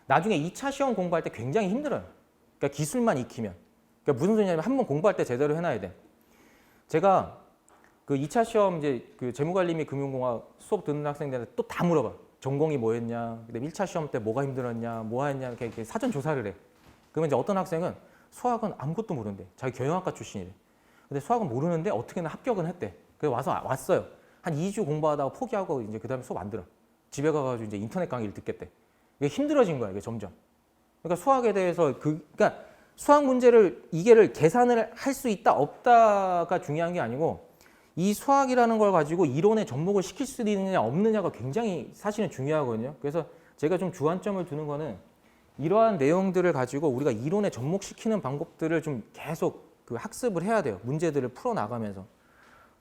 나중에 2차 시험 공부할 때 굉장히 힘들어요. 그러니까 기술만 익히면. 그러니까 무슨 소리냐면 한 번 공부할 때 제대로 해놔야 돼. 제가 그 2차 시험 이제 그 재무관리 및 금융공학 수업 듣는 학생들한테 또 다 물어봐. 전공이 뭐였냐, 그다음에 1차 시험 때 뭐가 힘들었냐, 뭐 했냐, 이렇게 사전 조사를 해. 그러면 이제 어떤 학생은 수학은 아무것도 모르는데, 자기 경영학과 출신이래. 근데 수학은 모르는데 어떻게든 합격은 했대. 그래서 왔어요. 한 2주 공부하다가 포기하고 이제 그다음에 수업 안 들어. 집에 가가지고 이제 인터넷 강의를 듣겠대. 이게 힘들어진 거야, 이게 점점. 그러니까 수학에 대해서 그러니까 수학 문제를 이게를 계산을 할 수 있다 없다가 중요한 게 아니고, 이 수학이라는 걸 가지고 이론에 접목을 시킬 수 있느냐 없느냐가 굉장히 사실은 중요하거든요. 그래서 제가 좀 주안점을 두는 거는 이러한 내용들을 가지고 우리가 이론에 접목시키는 방법들을 좀 계속 그 학습을 해야 돼요. 문제들을 풀어 나가면서.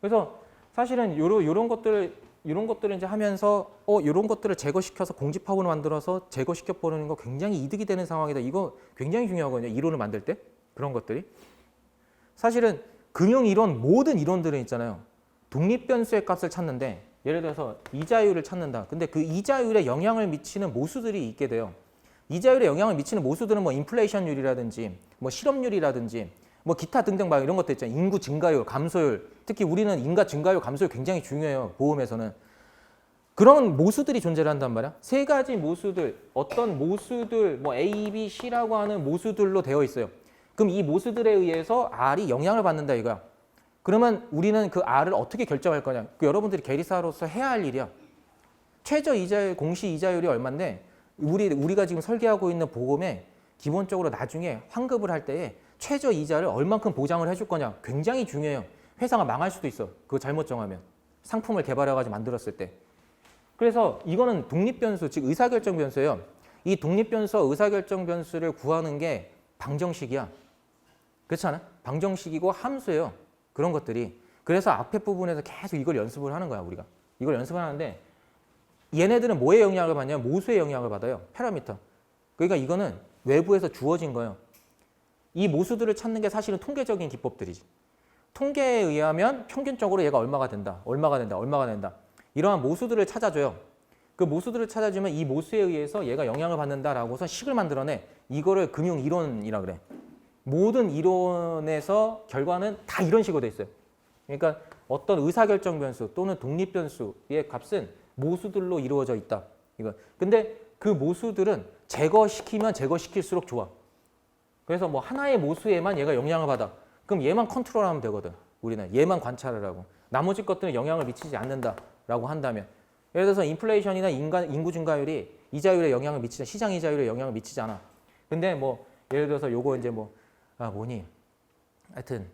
그래서 사실은 이런 것들을 이제 하면서 이런 것들을 제거시켜서 공집합으로 만들어서 제거시켜 버리는 거 굉장히 이득이 되는 상황이다. 이거 굉장히 중요하거든요. 이론을 만들 때 그런 것들이. 사실은 금융 이론 모든 이론들은 있잖아요. 독립변수의 값을 찾는데, 예를 들어서 이자율을 찾는다. 근데 그 이자율에 영향을 미치는 모수들이 있게 돼요. 이자율에 영향을 미치는 모수들은 뭐 인플레이션율이라든지 뭐 실업률이라든지 뭐 기타 등등 막 이런 것들 있잖아요. 인구 증가율, 감소율. 특히 우리는 인가 증가율, 감소율 굉장히 중요해요. 보험에서는. 그런 모수들이 존재를 한단 말이야. 세 가지 모수들, 어떤 모수들, 뭐 A, B, C라고 하는 모수들로 되어 있어요. 그럼 이 모수들에 의해서 R이 영향을 받는다 이거야. 그러면 우리는 그 R을 어떻게 결정할 거냐. 여러분들이 계리사로서 해야 할 일이야. 최저 이자율, 공시 이자율이 얼마인데 우리가 지금 설계하고 있는 보험에 기본적으로 나중에 환급을 할 때에 최저 이자를 얼만큼 보장을 해줄 거냐. 굉장히 중요해요. 회사가 망할 수도 있어. 그거 잘못 정하면. 상품을 개발해가지고 만들었을 때. 그래서 이거는 독립변수, 즉 의사결정 변수예요. 이 독립변수와 의사결정 변수를 구하는 게 방정식이야. 그렇지 않아? 방정식이고 함수예요. 그런 것들이. 그래서 앞에 부분에서 계속 이걸 연습을 하는 거야, 우리가. 이걸 연습을 하는데 얘네들은 뭐에 영향을 받냐면 모수에 영향을 받아요. 파라미터. 그러니까 이거는 외부에서 주어진 거예요. 이 모수들을 찾는 게 사실은 통계적인 기법들이지. 통계에 의하면 평균적으로 얘가 얼마가 된다. 얼마가 된다. 얼마가 된다. 이러한 모수들을 찾아줘요. 그 모수들을 찾아주면 이 모수에 의해서 얘가 영향을 받는다라고서 식을 만들어내. 이거를 금융 이론이라 그래. 모든 이론에서 결과는 다 이런 식으로 돼 있어요. 그러니까 어떤 의사결정 변수 또는 독립 변수의 값은 모수들로 이루어져 있다. 이거. 근데 그 모수들은 제거시키면 제거시킬수록 좋아. 그래서 뭐 하나의 모수에만 얘가 영향을 받아. 그럼 얘만 컨트롤하면 되거든. 우리는 얘만 관찰을 하고. 나머지 것들은 영향을 미치지 않는다라고 한다면. 예를 들어서 인플레이션이나 인구 증가율이 이자율에 영향을 미치지, 시장 이자율에 영향을 미치지 않아. 근데 뭐 예를 들어서 요거 이제 뭐 하여튼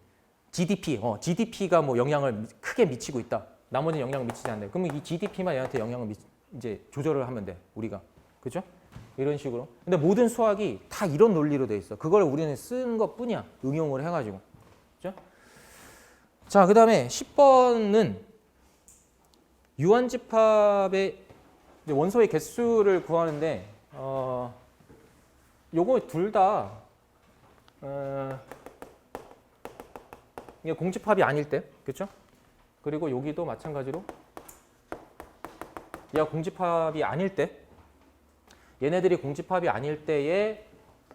GDP가 뭐 영향을 크게 미치고 있다. 나머지는 영향을 미치지 않는다. 그러면 이 GDP만 얘한테 영향을 이제 조절을 하면 돼. 우리가. 그죠? 이런 식으로. 근데 모든 수학이 다 이런 논리로 돼 있어. 그걸 우리는 쓰는 것뿐이야. 응용을 해가지고. 그죠? 자, 그 다음에 10번은 유한집합의 원소의 개수를 구하는데 요거 둘 다 이게 공집합이 아닐 때, 그렇죠? 그리고 여기도 마찬가지로 얘가 공집합이 아닐 때, 얘네들이 공집합이 아닐 때에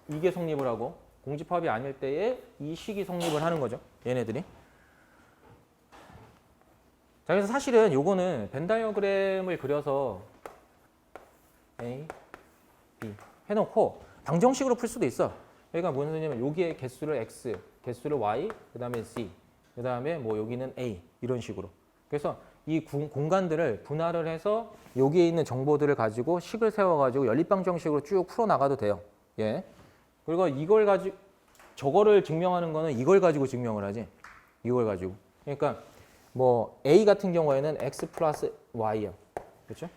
이게 성립을 하고 공집합이 아닐 때에 이 식이 성립을 하는 거죠. 얘네들이. 자, 그래서 사실은 요거는 벤 다이어그램을 그려서 A, B 해놓고 방정식으로 풀 수도 있어. 그러니까 무슨 소리냐면 여기에 개수를 X, 개수를 Y, 그 다음에 C, 그 다음에 뭐 여기는 A 이런 식으로. 그래서 이 공간들을 분할을 해서 여기에 있는 정보들을 가지고 식을 세워가지고 연립방정식으로 쭉 풀어나가도 돼요. 예. 그리고 이걸 가지고 저거를 증명하는 거는 이걸 가지고 증명을 하지. 이걸 가지고. 그러니까 뭐 A 같은 경우에는 X 플러스 Y요. 그렇죠?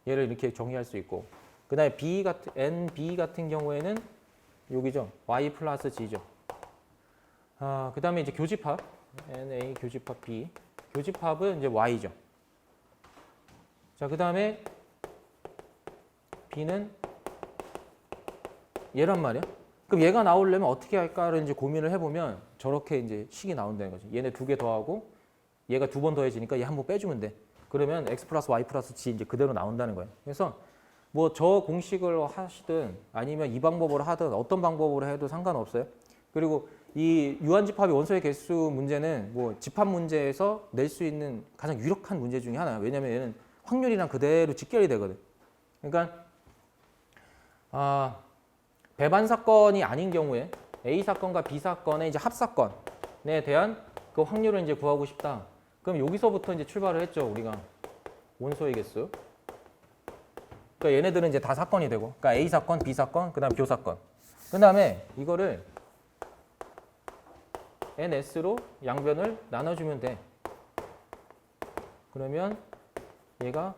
얘를 이렇게 정의할 수 있고. 그 다음에 NB 같은 경우에는 여기죠. Y 플러스 G죠. 그 다음에 이제 교집합. NA 교집합 B. 교집합은 이제 Y죠. 자, 그 다음에 B는 얘란 말이야. 그럼 얘가 나오려면 어떻게 할까를 이제 고민을 해보면 저렇게 이제 식이 나온다는 거지. 얘네 두 개 더하고 얘가 두 번 더해지니까 얘 한 번 빼주면 돼. 그러면 X 플러스 Y 플러스 G 이제 그대로 나온다는 거예요. 그래서 뭐 저 공식을 하시든 아니면 이 방법으로 하든 어떤 방법으로 해도 상관없어요. 그리고 이 유한집합의 원소의 개수 문제는 뭐 집합 문제에서 낼 수 있는 가장 유력한 문제 중에 하나예요. 왜냐면 얘는 확률이랑 그대로 직결이 되거든. 그러니까 배반 사건이 아닌 경우에 A 사건과 B 사건의 이제 합사건에 대한 그 확률을 이제 구하고 싶다. 그럼 여기서부터 이제 출발을 했죠, 우리가. 원소의 개수. 그러니까 얘네들은 이제 다 사건이 되고. 그러니까 A 사건, B 사건, 그다음 교사건. 그다음에 이거를 NS로 양변을 나눠주면 돼. 그러면 얘가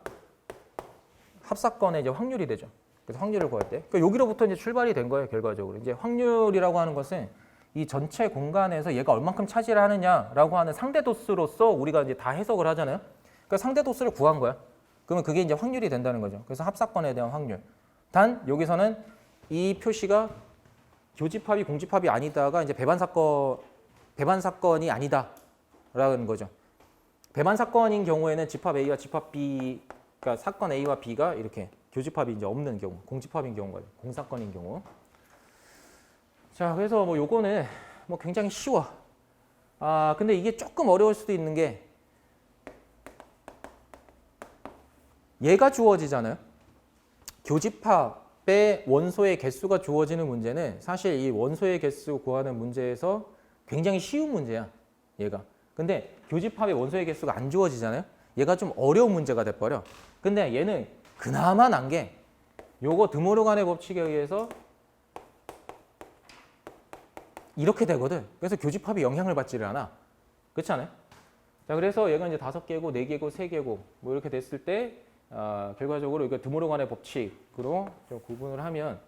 합사건의 이제 확률이 되죠. 그래서 확률을 구할 때. 그러니까 여기로부터 이제 출발이 된 거예요, 결과적으로. 이제 확률이라고 하는 것은 이 전체 공간에서 얘가 얼만큼 차지를 하느냐라고 하는 상대도수로서 우리가 이제 다 해석을 하잖아요. 그러니까 상대도수를 구한 거야. 그러면 그게 이제 확률이 된다는 거죠. 그래서 합사건에 대한 확률. 단 여기서는 이 표시가 교집합이 공집합이 아니다가 이제 배반 사건이 아니다라는 거죠. 배반 사건인 경우에는 집합 A와 집합 B, 그러니까 사건 A와 B가 이렇게 교집합이 이제 없는 경우, 공집합인 경우가 공사건인 경우. 자, 그래서 뭐 요거는 뭐 굉장히 쉬워. 근데 이게 조금 어려울 수도 있는 게 얘가 주어지잖아요. 교집합의 원소의 개수가 주어지는 문제는 사실 이 원소의 개수 구하는 문제에서 굉장히 쉬운 문제야, 얘가. 근데 교집합의 원소의 개수가 안 주어지잖아요. 얘가 좀 어려운 문제가 돼버려. 근데 얘는 그나마 난 게 요거 드모르간의 법칙에 의해서 이렇게 되거든. 그래서 교집합이 영향을 받지를 않아. 그렇지 않아요? 자, 그래서 얘가 이제 5개고, 4개고, 3개고 뭐 이렇게 됐을 때 결과적으로 이거 드모르간의 법칙으로 좀 구분을 하면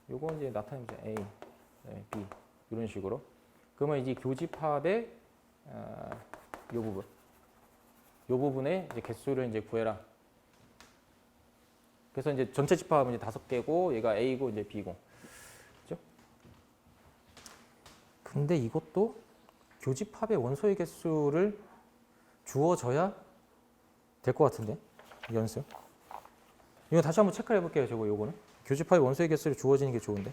요거 이제 나타내면 A, B 이런 식으로. 그러면 이제 교집합의 요 부분의 이제 개수를 이제 구해라. 그래서 이제 전체 집합은 이제 5개고, 얘가 A고 이제 B고. 그죠? 근데 이것도 교집합의 원소의 개수를 주어져야 될 것 같은데, 이 연습. 이거 다시 한번 체크를 해볼게요, 요거는. 교집합의 원소의 개수를 주어지는 게 좋은데.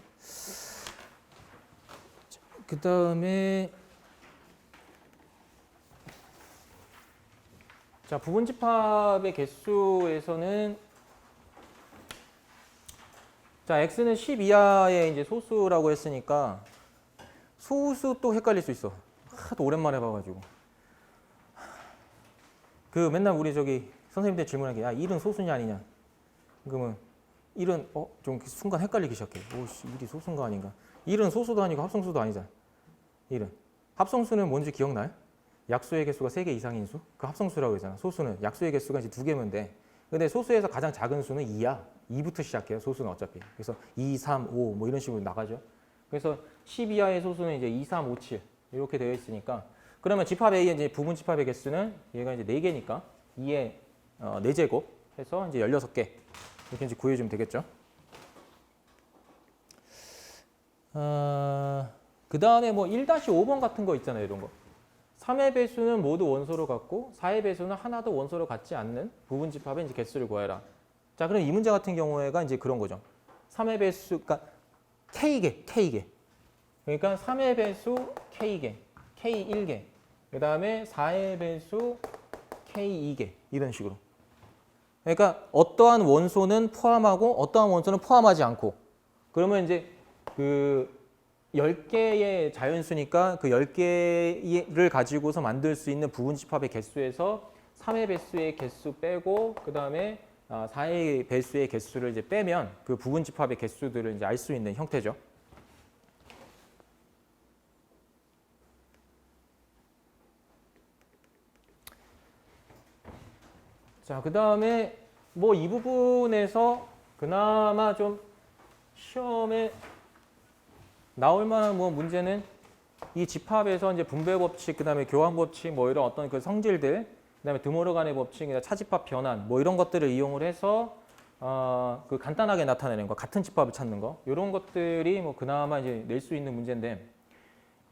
그 다음에 자, 부분집합의 개수에서는 자, x는 10 이하의 이제 소수라고 했으니까 소수 또 헷갈릴 수 있어. 하도 오랜만에 봐가지고. 그 맨날 우리 저기 선생님들 질문한 게, 야, 1은 소수냐 아니냐. 그러면 1은 좀 순간 헷갈리기 시작해. 오씨, 1이 소수인가 아닌가. 1은 소수도 아니고 합성수도 아니잖아. 1은. 합성수는 뭔지 기억나요? 약수의 개수가 3개 이상인 수? 그 합성수라고 했잖아. 소수는 약수의 개수가 이제 2개면 돼. 근데 소수에서 가장 작은 수는 2야. 2부터 시작해요. 소수는 어차피. 그래서 2, 3, 5 뭐 이런 식으로 나가죠. 그래서 10 이하의 소수는 이제 2, 3, 5, 7 이렇게 되어 있으니까, 그러면 집합 A의 이제 부분 집합의 개수는 얘가 이제 4개니까 2의 4제곱 해서 이제 16개 이렇게 이제 구해주면 되겠죠. 그 다음에 뭐 1-5번 같은 거 있잖아요. 이런 거. 3의 배수는 모두 원소로 같고 4의 배수는 하나도 원소로 같지 않는 부분 집합의 이제 개수를 구해라. 자, 그럼 이 문제 같은 경우에가 이제 그런 거죠. 3의 배수, 그러니까 K개, K개. 그러니까 3의 배수 K개, K1개. 그 다음에 4의 배수 K2개. 이런 식으로. 그러니까 어떠한 원소는 포함하고 어떠한 원소는 포함하지 않고. 그러면 이제 그 10개의 자연수니까 그 10개를 가지고서 만들 수 있는 부분집합의 개수에서 3의 배수의 개수 빼고 그 다음에 4의 배수의 개수를 이제 빼면 그 부분집합의 개수들을 이제 알 수 있는 형태죠. 자, 그 다음에 뭐 이 부분에서 그나마 좀 시험에 나올 만한 뭐 문제는 이 집합에서 이제 분배 법칙, 그다음에 교환 법칙, 뭐 이런 어떤 그 성질들, 그다음에 드모르간의 법칙, 차집합 변환, 뭐 이런 것들을 이용을 해서 그 간단하게 나타내는 거, 같은 집합을 찾는 거, 이런 것들이 뭐 그나마 이제 낼 수 있는 문제인데,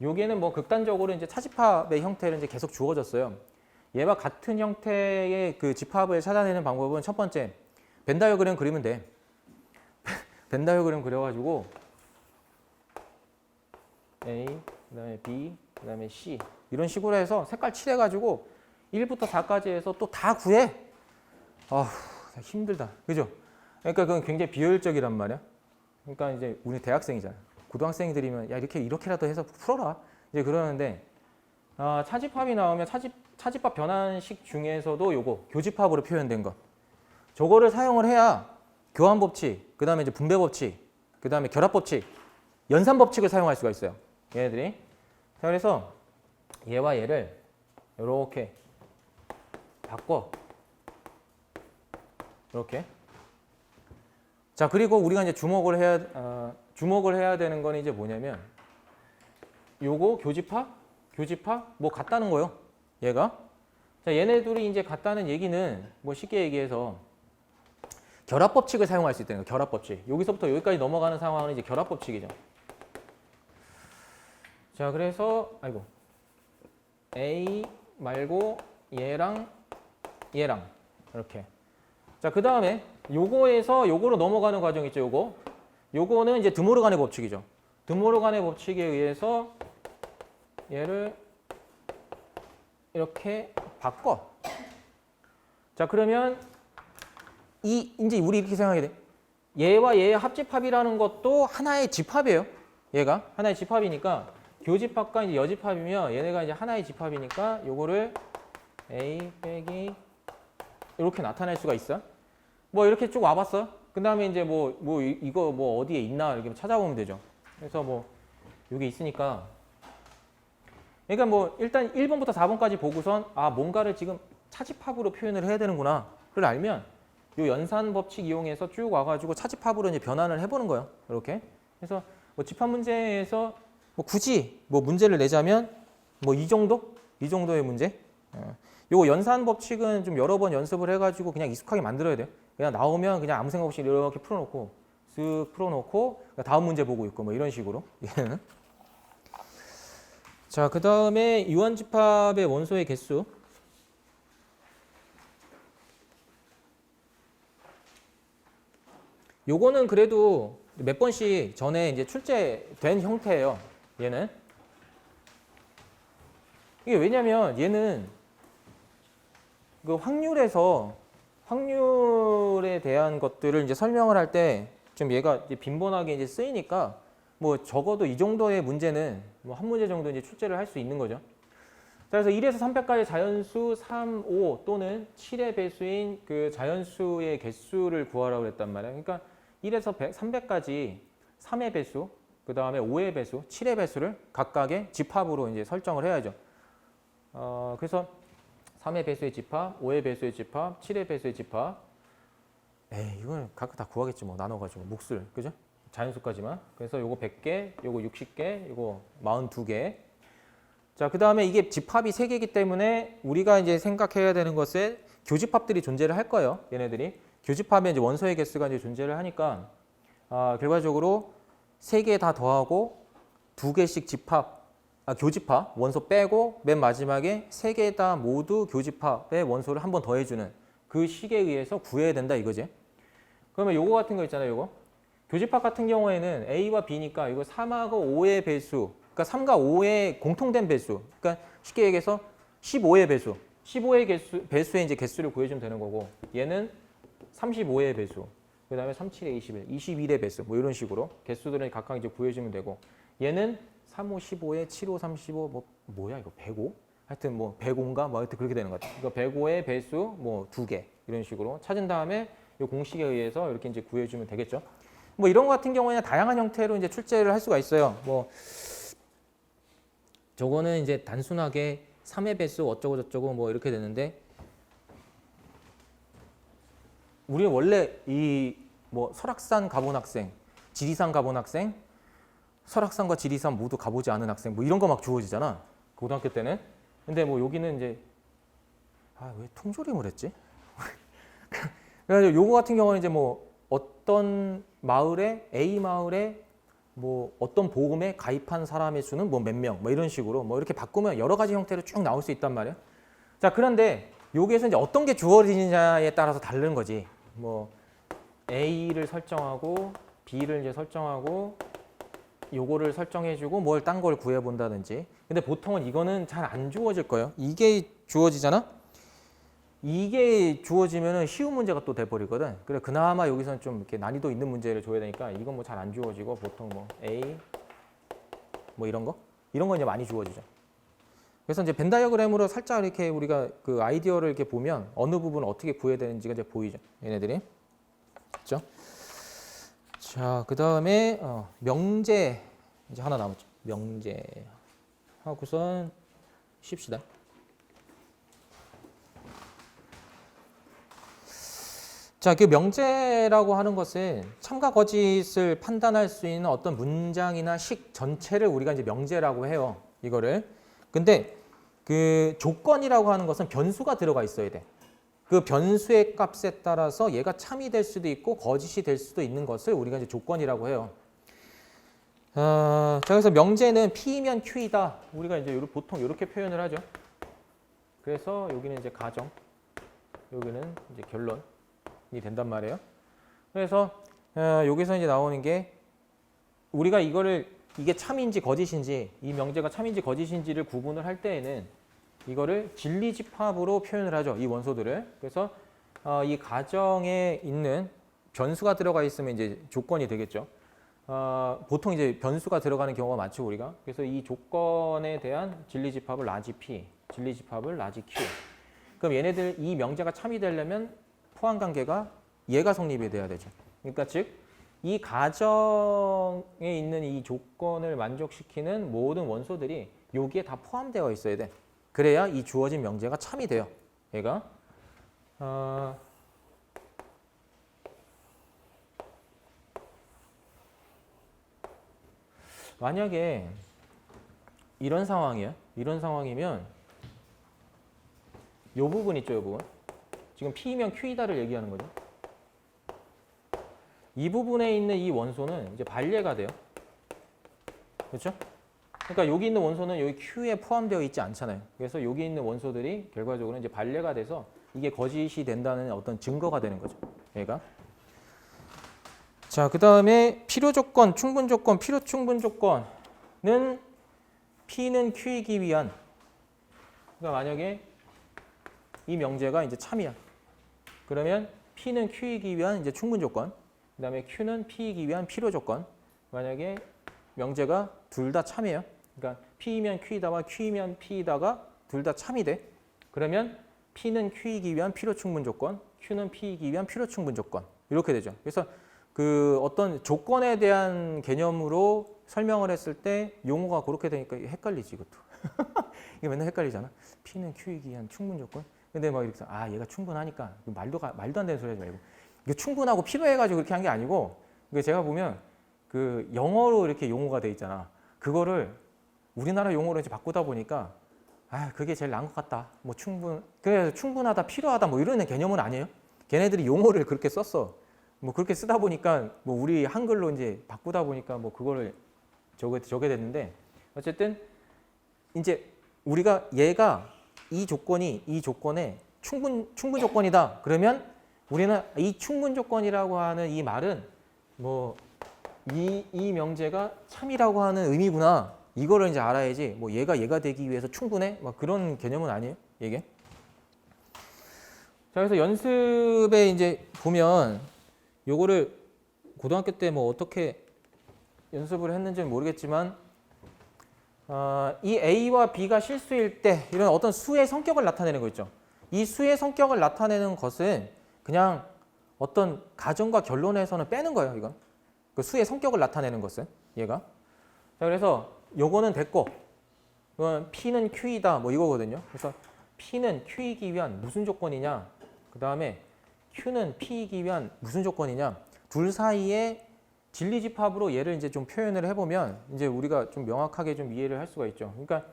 여기에는 뭐 극단적으로 이제 차집합의 형태를 이제 계속 주어졌어요. 얘와 같은 형태의 그 집합을 찾아내는 방법은 첫 번째, 벤 다이어그램 그리면 돼. 벤 다이어그램 그려가지고 A, 그다음에 B, 그다음에 C 이런 식으로 해서 색깔 칠해가지고 1부터 4까지 해서 또 다 구해. 힘들다, 그죠? 그러니까 그건 굉장히 비효율적이란 말이야. 그러니까 이제 우리 대학생이잖아. 고등학생들이면 야 이렇게라도 해서 풀어라. 이제 그러는데 차집합이 나오면 차집합 변환식 중에서도 요거 교집합으로 표현된 거. 저거를 사용을 해야 교환 법칙, 그다음에 이제 분배 법칙, 그다음에 결합 법칙, 연산 법칙을 사용할 수가 있어요. 얘네들이. 자, 그래서 얘와 얘를 이렇게 바꿔. 이렇게. 자, 그리고 우리가 이제 주목을 해야 되는 건 이제 뭐냐면 요거 교집합 뭐 같다는 거요. 얘가. 자, 얘네들이 이제 같다는 얘기는 뭐 쉽게 얘기해서 결합 법칙을 사용할 수 있다는 거예요. 결합 법칙. 여기서부터 여기까지 넘어가는 상황은 이제 결합 법칙이죠. 자, 그래서 A 말고 얘랑 이렇게. 자, 그 다음에 요거에서 요거로 넘어가는 과정 있죠. 요거는 이제 드모르간의 법칙이죠. 드모르간의 법칙에 의해서 얘를 이렇게 바꿔. 자, 그러면 이제 우리 이렇게 생각해야 돼. 얘와 얘의 합집합이라는 것도 하나의 집합이에요. 얘가 하나의 집합이니까 교집합과 이제 여집합이면 얘네가 이제 하나의 집합이니까 요거를 A 빼기 이렇게 나타낼 수가 있어. 뭐 이렇게 쭉 와봤어. 그 다음에 이제 이거 뭐 어디에 있나 이렇게 찾아보면 되죠. 그래서 뭐 여기 있으니까. 그러니까 뭐 일단 1번부터 4번까지 보고선 뭔가를 지금 차집합으로 표현을 해야 되는구나를 알면 요 연산 법칙 이용해서 쭉 와가지고 차집합으로 이제 변환을 해보는 거예요. 이렇게. 그래서 뭐 집합 문제에서 뭐 굳이 뭐 문제를 내자면 뭐 이 정도의 문제. 요거 연산 법칙은 좀 여러 번 연습을 해가지고 그냥 익숙하게 만들어야 돼요. 그냥 나오면 그냥 아무 생각 없이 이렇게 풀어놓고 쓱 풀어놓고 다음 문제 보고 있고 뭐 이런 식으로. 자, 그 다음에 유한집합의 원소의 개수. 요거는 그래도 몇 번씩 전에 이제 출제된 형태예요. 얘는. 이게 왜냐면 얘는 그 확률에 대한 것들을 이제 설명을 할 때 좀 얘가 이제 빈번하게 이제 쓰이니까 뭐 적어도 이 정도의 문제는 뭐 한 문제 정도 이제 출제를 할 수 있는 거죠. 자, 그래서 1에서 300까지 자연수 3, 5 또는 7의 배수인 그 자연수의 개수를 구하라고 그랬단 말이에요. 그러니까 1에서 300까지 3의 배수, 그 다음에 5의 배수, 7의 배수를 각각의 집합으로 이제 설정을 해야죠. 그래서 3의 배수의 집합, 5의 배수의 집합, 7의 배수의 집합. 이건 각각 다 구하겠지 뭐 나눠가지고 몫을, 그죠? 자연수까지만. 그래서 요거 100개, 요거 60개, 요거 42개. 자, 그 다음에 이게 집합이 3개이기 때문에 우리가 이제 생각해야 되는 것은 교집합들이 존재를 할 거예요. 얘네들이. 교집합에 이제 원소의 개수가 이제 존재를 하니까 결과적으로 3개 다 더하고 2개씩 교집합 원소 빼고 맨 마지막에 3개 다 모두 교집합의 원소를 한 번 더해주는 그 식에 의해서 구해야 된다 이거지. 그러면 요거 같은 거 있잖아요. 교집합 같은 경우에는 A와 B니까 이거 3하고 5의 배수, 그러니까 3과 5의 공통된 배수, 그러니까 쉽게 얘기해서 15의 배수, 15의 배수의 이제 개수를 구해주면 되는 거고, 얘는 35의 배수, 그 다음에 3, 7에 21, 21의 배수, 뭐 이런 식으로 개수들은 각각 이제 구해주면 되고, 얘는 3, 5, 15에 7, 5, 35, 뭐야 이거 105? 하여튼 뭐 105인가? 뭐 하여튼 그렇게 되는 것 같아요. 그러니까 105의 배수 뭐 2개 이런 식으로 찾은 다음에 이 공식에 의해서 이렇게 이제 구해주면 되겠죠. 뭐 이런 것 같은 경우에는 다양한 형태로 이제 출제를 할 수가 있어요. 뭐 저거는 이제 단순하게 3의 배수 어쩌고 저쩌고 뭐 이렇게 되는데, 우리는 원래 이 뭐 설악산 가본 학생, 지리산 가본 학생, 설악산과 지리산 모두 가보지 않은 학생 뭐 이런 거 막 주어지잖아. 고등학교 때는. 근데 뭐 여기는 이제 왜 통조림을 했지? 그래서 요거 같은 경우는 이제 뭐 어떤 마을에 A 마을에 뭐 어떤 보험에 가입한 사람의 수는 뭐 몇 명, 뭐 이런 식으로 뭐 이렇게 바꾸면 여러 가지 형태로 쭉 나올 수 있단 말이야. 자, 그런데 여기에서 이제 어떤 게 주어지느냐에 따라서 다른 거지. 뭐 A를 설정하고 B를 이제 설정하고 요거를 설정해주고 뭘 딴 걸 구해본다든지. 근데 보통은 이거는 잘 안 주어질 거예요. 이게 주어지잖아. 이게 주어지면은 쉬운 문제가 또 돼버리거든. 그래 그나마 여기서는 좀 이렇게 난이도 있는 문제를 줘야 되니까 이건 뭐 잘 안 주어지고, 보통 뭐 A 뭐 이런 거 이제 많이 주어지죠. 그래서 이제 벤 다이어그램으로 살짝 이렇게 우리가 그 아이디어를 이렇게 보면 어느 부분을 어떻게 구해야 되는지가 이제 보이죠. 얘네들이. 그렇죠? 자, 그 다음에 명제 이제 하나 남았죠. 명제 하고선 쉽시다. 자, 그 명제라고 하는 것은 참과 거짓을 판단할 수 있는 어떤 문장이나 식 전체를 우리가 이제 명제라고 해요. 이거를. 근데 그 조건이라고 하는 것은 변수가 들어가 있어야 돼. 그 변수의 값에 따라서 얘가 참이 될 수도 있고 거짓이 될 수도 있는 것을 우리가 이제 조건이라고 해요. 자, 그래서 명제는 P면 Q이다. 우리가 이제 보통 이렇게 표현을 하죠. 그래서 여기는 이제 가정, 여기는 이제 결론이 된단 말이에요. 그래서 여기서 이제 나오는 게 우리가 이게 참인지 거짓인지, 이 명제가 참인지 거짓인지를 구분을 할 때에는 이거를 진리집합으로 표현을 하죠. 이 원소들을. 그래서 이 가정에 있는 변수가 들어가 있으면 이제 조건이 되겠죠. 보통 이제 변수가 들어가는 경우가 많죠, 우리가. 그래서 이 조건에 대한 진리집합을 라지 P, 진리집합을 라지 Q. 그럼 얘네들 이 명제가 참이 되려면 포함관계가 얘가 성립이 돼야 되죠. 그러니까 즉 이 가정에 있는 이 조건을 만족시키는 모든 원소들이 여기에 다 포함되어 있어야 돼. 그래야 이 주어진 명제가 참이 돼요. 얘가 만약에 이런 상황이야. 이런 상황이면 이 부분 있죠, 이 부분. 지금 P면 Q이다를 얘기하는 거죠. 이 부분에 있는 이 원소는 이제 반례가 돼요. 그렇죠? 그러니까 여기 있는 원소는 여기 Q에 포함되어 있지 않잖아요. 그래서 여기 있는 원소들이 결과적으로 이제 반례가 돼서 이게 거짓이 된다는 어떤 증거가 되는 거죠. 얘가. 자, 그 다음에 필요 조건, 충분 조건, 필요 충분 조건은 P는 Q이기 위한. 그러니까 만약에 이 명제가 이제 참이야. 그러면 P는 Q이기 위한 이제 충분 조건. 그 다음에 Q는 P이기 위한 필요 조건. 만약에 명제가 둘 다 참이에요. 그러니까 P이면 Q이다와 Q이면 P이다가 둘 다 참이 돼. 그러면 P는 Q이기 위한 필요 충분 조건, Q는 P이기 위한 필요 충분 조건. 이렇게 되죠. 그래서 그 어떤 조건에 대한 개념으로 설명을 했을 때 용어가 그렇게 되니까 헷갈리지, 이것도. 이게 맨날 헷갈리잖아. P는 Q이기 위한 충분 조건. 근데 막 이렇게 얘가 충분하니까 말도 안 되는 소리 하지 말고. 이게 충분하고 필요해가지고 그렇게 한 게 아니고, 제가 보면 그 영어로 이렇게 용어가 돼 있잖아. 그거를 우리나라 용어로 이제 바꾸다 보니까 그게 제일 나은 것 같다. 뭐 그래서 충분하다, 필요하다 뭐 이런 개념은 아니에요. 걔네들이 용어를 그렇게 썼어. 뭐 그렇게 쓰다 보니까 뭐 우리 한글로 이제 바꾸다 보니까 뭐 그거를 저게 됐는데, 어쨌든 이제 우리가 얘가 이 조건에 충분 조건이다. 그러면 우리는 이 충분 조건이라고 하는 이 말은 뭐 이 명제가 참이라고 하는 의미구나. 이거를 이제 알아야지. 뭐 얘가 되기 위해서 충분해? 막 그런 개념은 아니에요. 이게. 자, 그래서 연습에 이제 보면 요거를 고등학교 때 뭐 어떻게 연습을 했는지는 모르겠지만 이 A와 B가 실수일 때 이런 어떤 수의 성격을 나타내는 거 있죠. 이 수의 성격을 나타내는 것은 그냥 어떤 가정과 결론에서는 빼는 거예요. 이건 그 수의 성격을 나타내는 것은 얘가. 자, 그래서 요거는 됐고 이건 P는 Q이다 뭐 이거거든요. 그래서 P는 Q이기 위한 무슨 조건이냐. 그 다음에 Q는 P이기 위한 무슨 조건이냐. 둘 사이에 진리집합으로 얘를 이제 좀 표현을 해보면 이제 우리가 좀 명확하게 좀 이해를 할 수가 있죠. 그러니까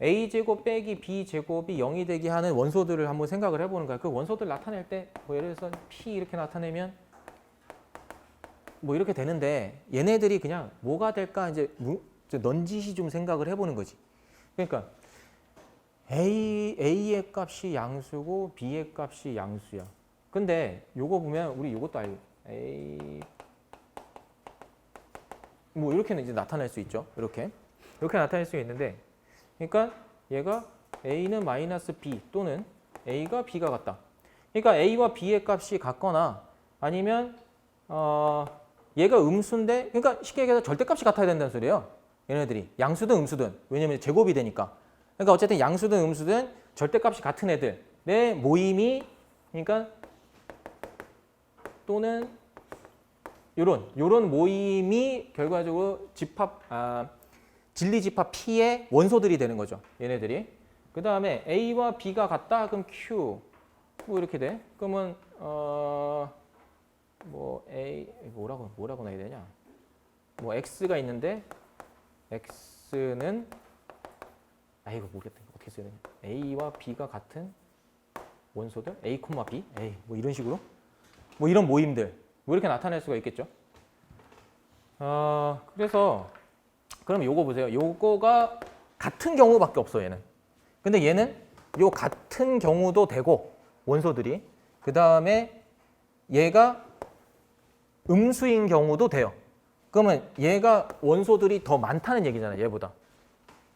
a제곱 빼기 b제곱이 0이 되게 하는 원소들을 한번 생각을 해보는 거야. 그 원소들 나타낼 때 뭐 예를 들어서 p 이렇게 나타내면 뭐 이렇게 되는데 얘네들이 그냥 뭐가 될까 이제 넌지시 좀 생각을 해보는 거지. 그러니까 A의 값이 양수고 B의 값이 양수야. 근데 요거 보면 우리 요것도 알고 A 뭐 이렇게는 이제 나타낼 수 있죠. 이렇게 나타낼 수 있는데 그러니까 얘가 A는 마이너스 B 또는 A가 B가 같다. 그러니까 A와 B의 값이 같거나 아니면 얘가 음수인데 그러니까 쉽게 얘기해서 절대값이 같아야 된다는 소리예요. 얘네들이 양수든 음수든 왜냐면 제곱이 되니까. 그러니까 어쨌든 양수든 음수든 절대값이 같은 애들의 모임이 그러니까 또는 요런 모임이 결과적으로 진리집합 P의 원소들이 되는 거죠. 얘네들이. 그 다음에 A와 B가 같다. 그럼 Q 뭐 이렇게 돼. 그러면 뭐 A 뭐라고 나야 되냐? 뭐 X가 있는데 X는 이거 모르겠다. 어떻게 써야 되냐? A와 B가 같은 원소들 A, B, A 뭐 이런 식으로 뭐 이런 모임들. 뭐 이렇게 나타낼 수가 있겠죠. 그래서 그럼 요거 보세요. 요거가 같은 경우밖에 없어 얘는. 근데 얘는 요 같은 경우도 되고 원소들이 그 다음에 얘가 음수인 경우도 돼요. 그러면 얘가 원소들이 더 많다는 얘기잖아요. 얘보다.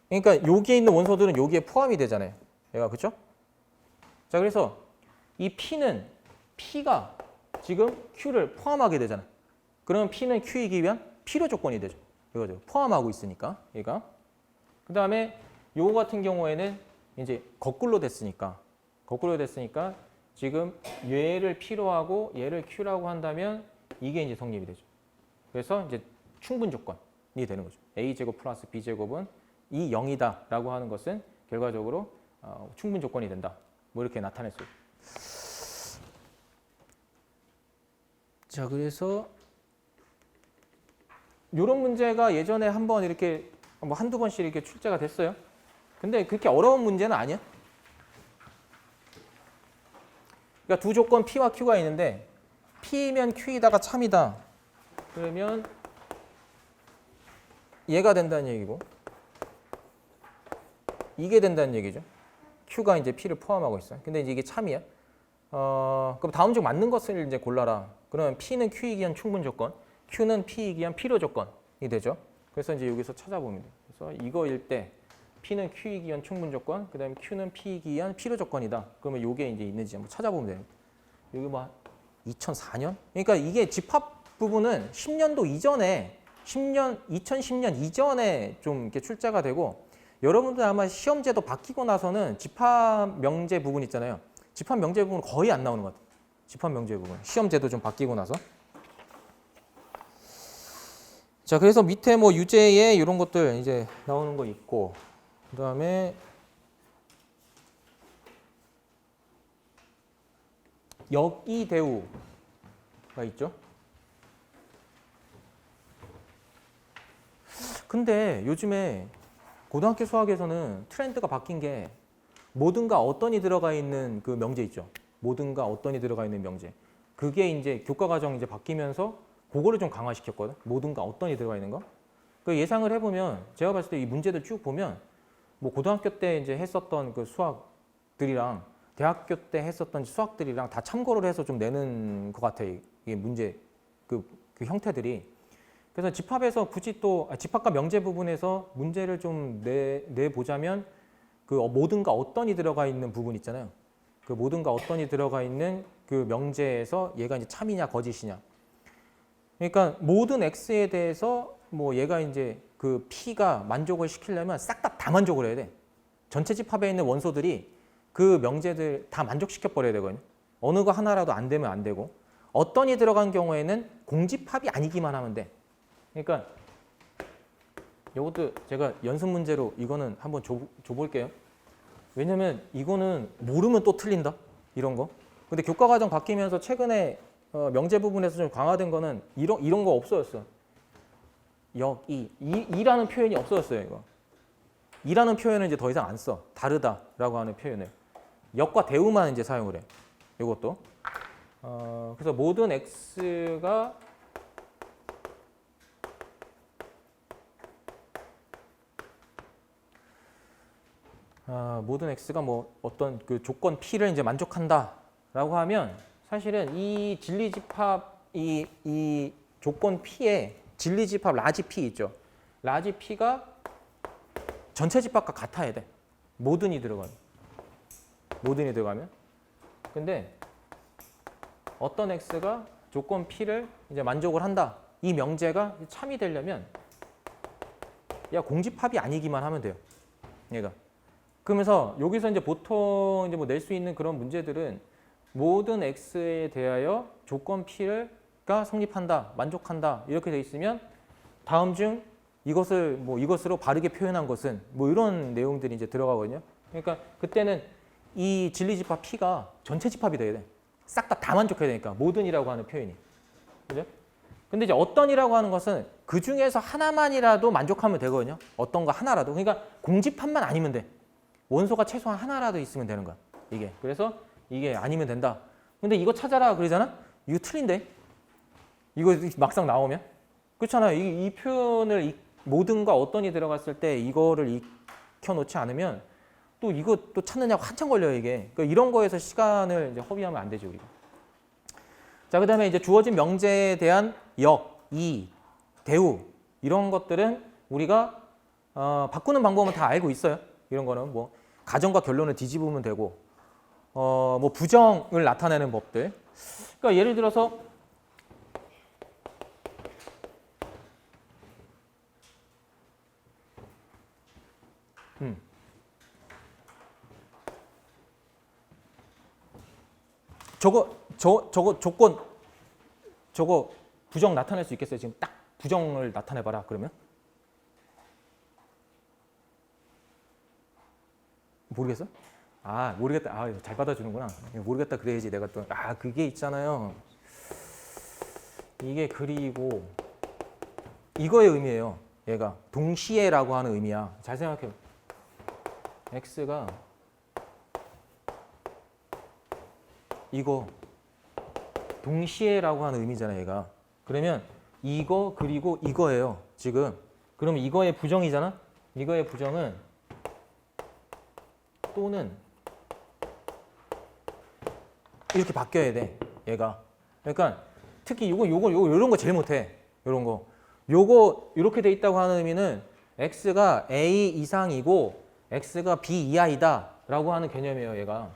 그러니까 여기에 있는 원소들은 여기에 포함이 되잖아요. 얘가 그렇죠? 자 그래서 이 P가 지금 Q를 포함하게 되잖아. 그러면 P는 Q이기 위한 필요 조건이 되죠. 이거죠. 포함하고 있으니까 얘가. 그 다음에 요거 같은 경우에는 이제 거꾸로 됐으니까 지금 얘를 P로 하고 얘를 Q라고 한다면 이게 이제 성립이 되죠. 그래서 이제 충분 조건이 되는 거죠. A제곱 플러스 B제곱은 이 0이다라고 하는 것은 결과적으로 충분 조건이 된다. 뭐 이렇게 나타낼 수 있어요. 자, 그래서 이런 문제가 예전에 한번 이렇게 뭐 한두 번씩 이렇게 출제가 됐어요. 근데 그렇게 어려운 문제는 아니야. 그러니까 두 조건 P와 Q가 있는데 P면 Q이다가 참이다. 그러면 얘가 된다는 얘기고 이게 된다는 얘기죠. Q가 이제 P를 포함하고 있어요. 근데 이제 이게 참이야. 그럼 다음 중 맞는 것을 이제 골라라. 그러면 P는 Q이기 위한 충분 조건, Q는 P이기 위한 필요 조건이 되죠. 그래서 이제 여기서 찾아보면 돼요. 그래서 이거일 때 P는 Q이기 위한 충분 조건, 그다음에 Q는 P이기 위한 필요 조건이다. 그러면 이게 이제 있는지 한번 찾아보면 돼요. 여기 뭐 2004년? 그러니까 이게 집합 부분은 10년도 이전에 2010년 이전에 좀 이렇게 출제가 되고 여러분들 아마 시험제도 바뀌고 나서는 집합 명제 부분 있잖아요. 집합 명제 부분 거의 안 나오는 것 같아요. 집합 명제 부분. 시험제도 좀 바뀌고 나서. 자, 그래서 밑에 뭐 유제에 이런 것들 이제 나오는 거 있고, 그 다음에 역이대우가 있죠. 근데 요즘에 고등학교 수학에서는 트렌드가 바뀐 게 뭐든가 어떤이 들어가 있는 그 명제 있죠. 뭐든가 어떤이 들어가 있는 명제. 그게 이제 교과 과정 이제 바뀌면서 그거를 좀 강화시켰거든. 뭐든가 어떤이 들어가 있는 거. 그 예상을 해보면 제가 봤을 때 이 문제들 쭉 보면 뭐 고등학교 때 이제 했었던 그 수학들이랑 대학교 때 했었던 수학들이랑 다 참고를 해서 좀 내는 것 같아요. 이게 문제 그 형태들이. 그래서 집합에서 굳이 또 집합과 명제 부분에서 문제를 좀 내보자면 그 모든가 어떤이 들어가 있는 부분 있잖아요. 그 모든가 어떤이 들어가 있는 그 명제에서 얘가 이제 참이냐 거짓이냐. 그러니까 모든 x에 대해서 뭐 얘가 이제 그 p가 만족을 시키려면 싹 다 만족을 해야 돼. 전체 집합에 있는 원소들이 그 명제들 다 만족시켜 버려야 되거든요. 어느 거 하나라도 안 되면 안 되고 어떤이 들어간 경우에는 공집합이 아니기만 하면 돼. 그러니까 이것도 제가 연습 문제로 이거는 한번 줘볼게요. 왜냐면 이거는 모르면 또 틀린다. 이런 거. 근데 교과 과정 바뀌면서 최근에 명제 부분에서 좀 강화된 거는 이런 거 없어졌어. 이라는 표현이 없어졌어요. 이거. 이라는 표현은 이제 더 이상 안 써. 다르다라고 하는 표현을. 역과 대우만 이제 사용을 해. 이것도. 그래서 모든 x가 모든 x가 뭐 어떤 그 조건 p를 이제 만족한다라고 하면 사실은 이 진리집합 이 조건 p의 진리집합 라지 p 있죠. 라지 p가 전체 집합과 같아야 돼. 모든이 들어가면. 모든이 들어가면. 근데 어떤 x가 조건 p를 이제 만족을 한다. 이 명제가 참이 되려면 야 공집합이 아니기만 하면 돼요. 얘가. 그러면서 여기서 이제 보통 이제 뭐 낼 수 있는 그런 문제들은 모든 x에 대하여 조건 p가 성립한다, 만족한다 이렇게 돼 있으면 다음 중 이것으로 바르게 표현한 것은 뭐 이런 내용들이 이제 들어가거든요. 그러니까 그때는 이 진리집합 p가 전체 집합이 돼야 돼. 싹 다 만족해야 되니까 모든이라고 하는 표현이. 그죠? 근데 이제 어떤이라고 하는 것은 그 중에서 하나만이라도 만족하면 되거든요. 어떤 거 하나라도. 그러니까 공집합만 아니면 돼. 원소가 최소한 하나라도 있으면 되는 거야. 이게. 그래서 이게 아니면 된다. 근데 이거 찾아라 그러잖아? 이거 틀린데? 이거 막상 나오면? 그렇잖아요. 이 표현을 모든과 어떤이 들어갔을 때 이거를 익혀놓지 않으면 또 이거 또 찾느냐고 한참 걸려요, 이게. 그러니까 이런 거에서 시간을 이제 허비하면 안 되죠, 우리가. 자, 그 다음에 이제 주어진 명제에 대한 대우, 이런 것들은 우리가 바꾸는 방법은 다 알고 있어요. 이런 거는 뭐 가정과 결론을 뒤집으면 되고, 뭐 부정을 나타내는 법들. 그러니까 예를 들어서 저거 조건 저거 부정 나타낼 수 있겠어요? 지금 딱 부정을 나타내봐라 그러면? 모르겠어? 모르겠다. 잘 받아주는구나. 모르겠다 그래야지 내가 또 그게 있잖아요. 이게 그리고 이거의 의미예요. 얘가 동시에라고 하는 의미야. 잘 생각해. x가 이거 동시에라고 하는 의미잖아, 얘가. 그러면 이거 그리고 이거예요, 지금. 그러면 이거의 부정이잖아? 이거의 부정은 또는 이렇게 바뀌어야 돼, 얘가. 그러니까 특히 요런 거 제일 못해. 요런 거. 요거 이렇게 돼 있다고 하는 의미는 x가 a 이상이고 x가 b 이하이다 라고 하는 개념이에요, 얘가.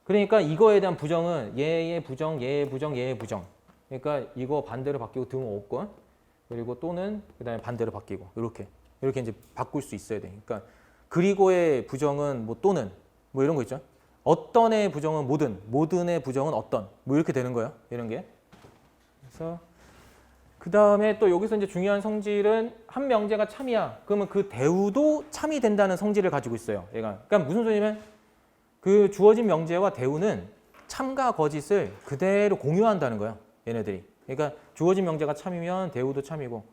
그러니까 이거에 대한 부정은 얘의 부정, 얘의 부정, 얘의 부정. 그러니까 이거 반대로 바뀌고 등호 없건 그리고 또는 그다음에 반대로 바뀌고 이렇게 이제 바꿀 수 있어야 돼. 그러니까 그리고의 부정은 뭐 또는 뭐 이런 거 있죠. 어떤의 부정은 모든의 부정은 어떤 뭐 이렇게 되는 거예요. 이런 게. 그래서 그다음에 또 여기서 이제 중요한 성질은 한 명제가 참이야. 그러면 그 대우도 참이 된다는 성질을 가지고 있어요. 얘가. 그러니까 무슨 소리냐면 그 주어진 명제와 대우는 참과 거짓을 그대로 공유한다는 거야. 얘네들이. 그러니까 주어진 명제가 참이면 대우도 참이고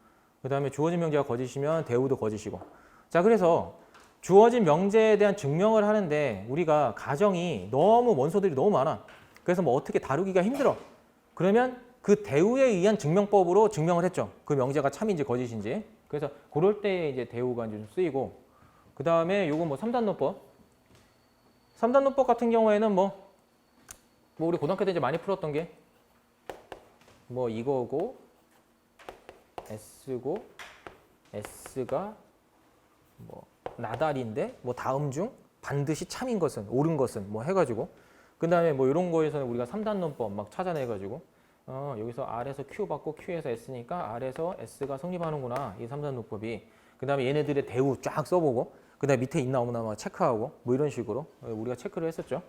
그 다음에 주어진 명제가 거짓이면 대우도 거짓이고. 자, 그래서 주어진 명제에 대한 증명을 하는데 우리가 가정이 너무 원소들이 너무 많아. 그래서 뭐 어떻게 다루기가 힘들어. 그러면 그 대우에 의한 증명법으로 증명을 했죠. 그 명제가 참인지 거짓인지. 그래서 그럴 때 이제 대우가 이제 좀 쓰이고 그 다음에 요거 뭐 3단노법. 3단노법 같은 경우에는 뭐 우리 고등학교 때 이제 많이 풀었던 게 뭐 이거고 S고 S가 뭐 나달인데 뭐 다음 중 반드시 참인 것은 옳은 것은 뭐 해가지고 그다음에 뭐 이런 거에서는 우리가 3단 논법 막 찾아내가지고 여기서 R에서 Q 받고 Q에서 S니까 R에서 S가 성립하는구나 이 3단 논법이. 그다음에 얘네들의 대우 쫙 써보고 그다음에 밑에 있나 없나 막 체크하고 뭐 이런 식으로 우리가 체크를 했었죠.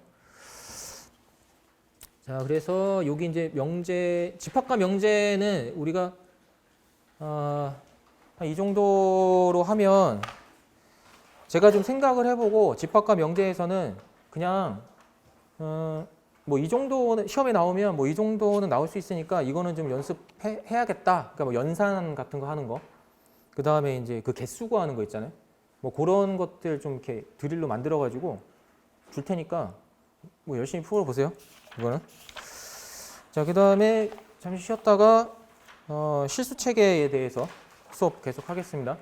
자, 그래서 여기 이제 명제, 집합과 명제는 우리가 한 이 정도로 하면 제가 좀 생각을 해보고 집합과 명제에서는 그냥 뭐 이 정도는 시험에 나오면 뭐 이 정도는 나올 수 있으니까 이거는 좀 연습해야겠다. 그러니까 뭐 연산 같은 거 하는 거. 그 다음에 이제 그 개수 구하는 거 있잖아요. 뭐 그런 것들 좀 이렇게 드릴로 만들어 가지고 줄 테니까 뭐 열심히 풀어보세요. 이거는. 자, 그 다음에 잠시 쉬었다가 실수 체계에 대해서 수업 계속 하겠습니다.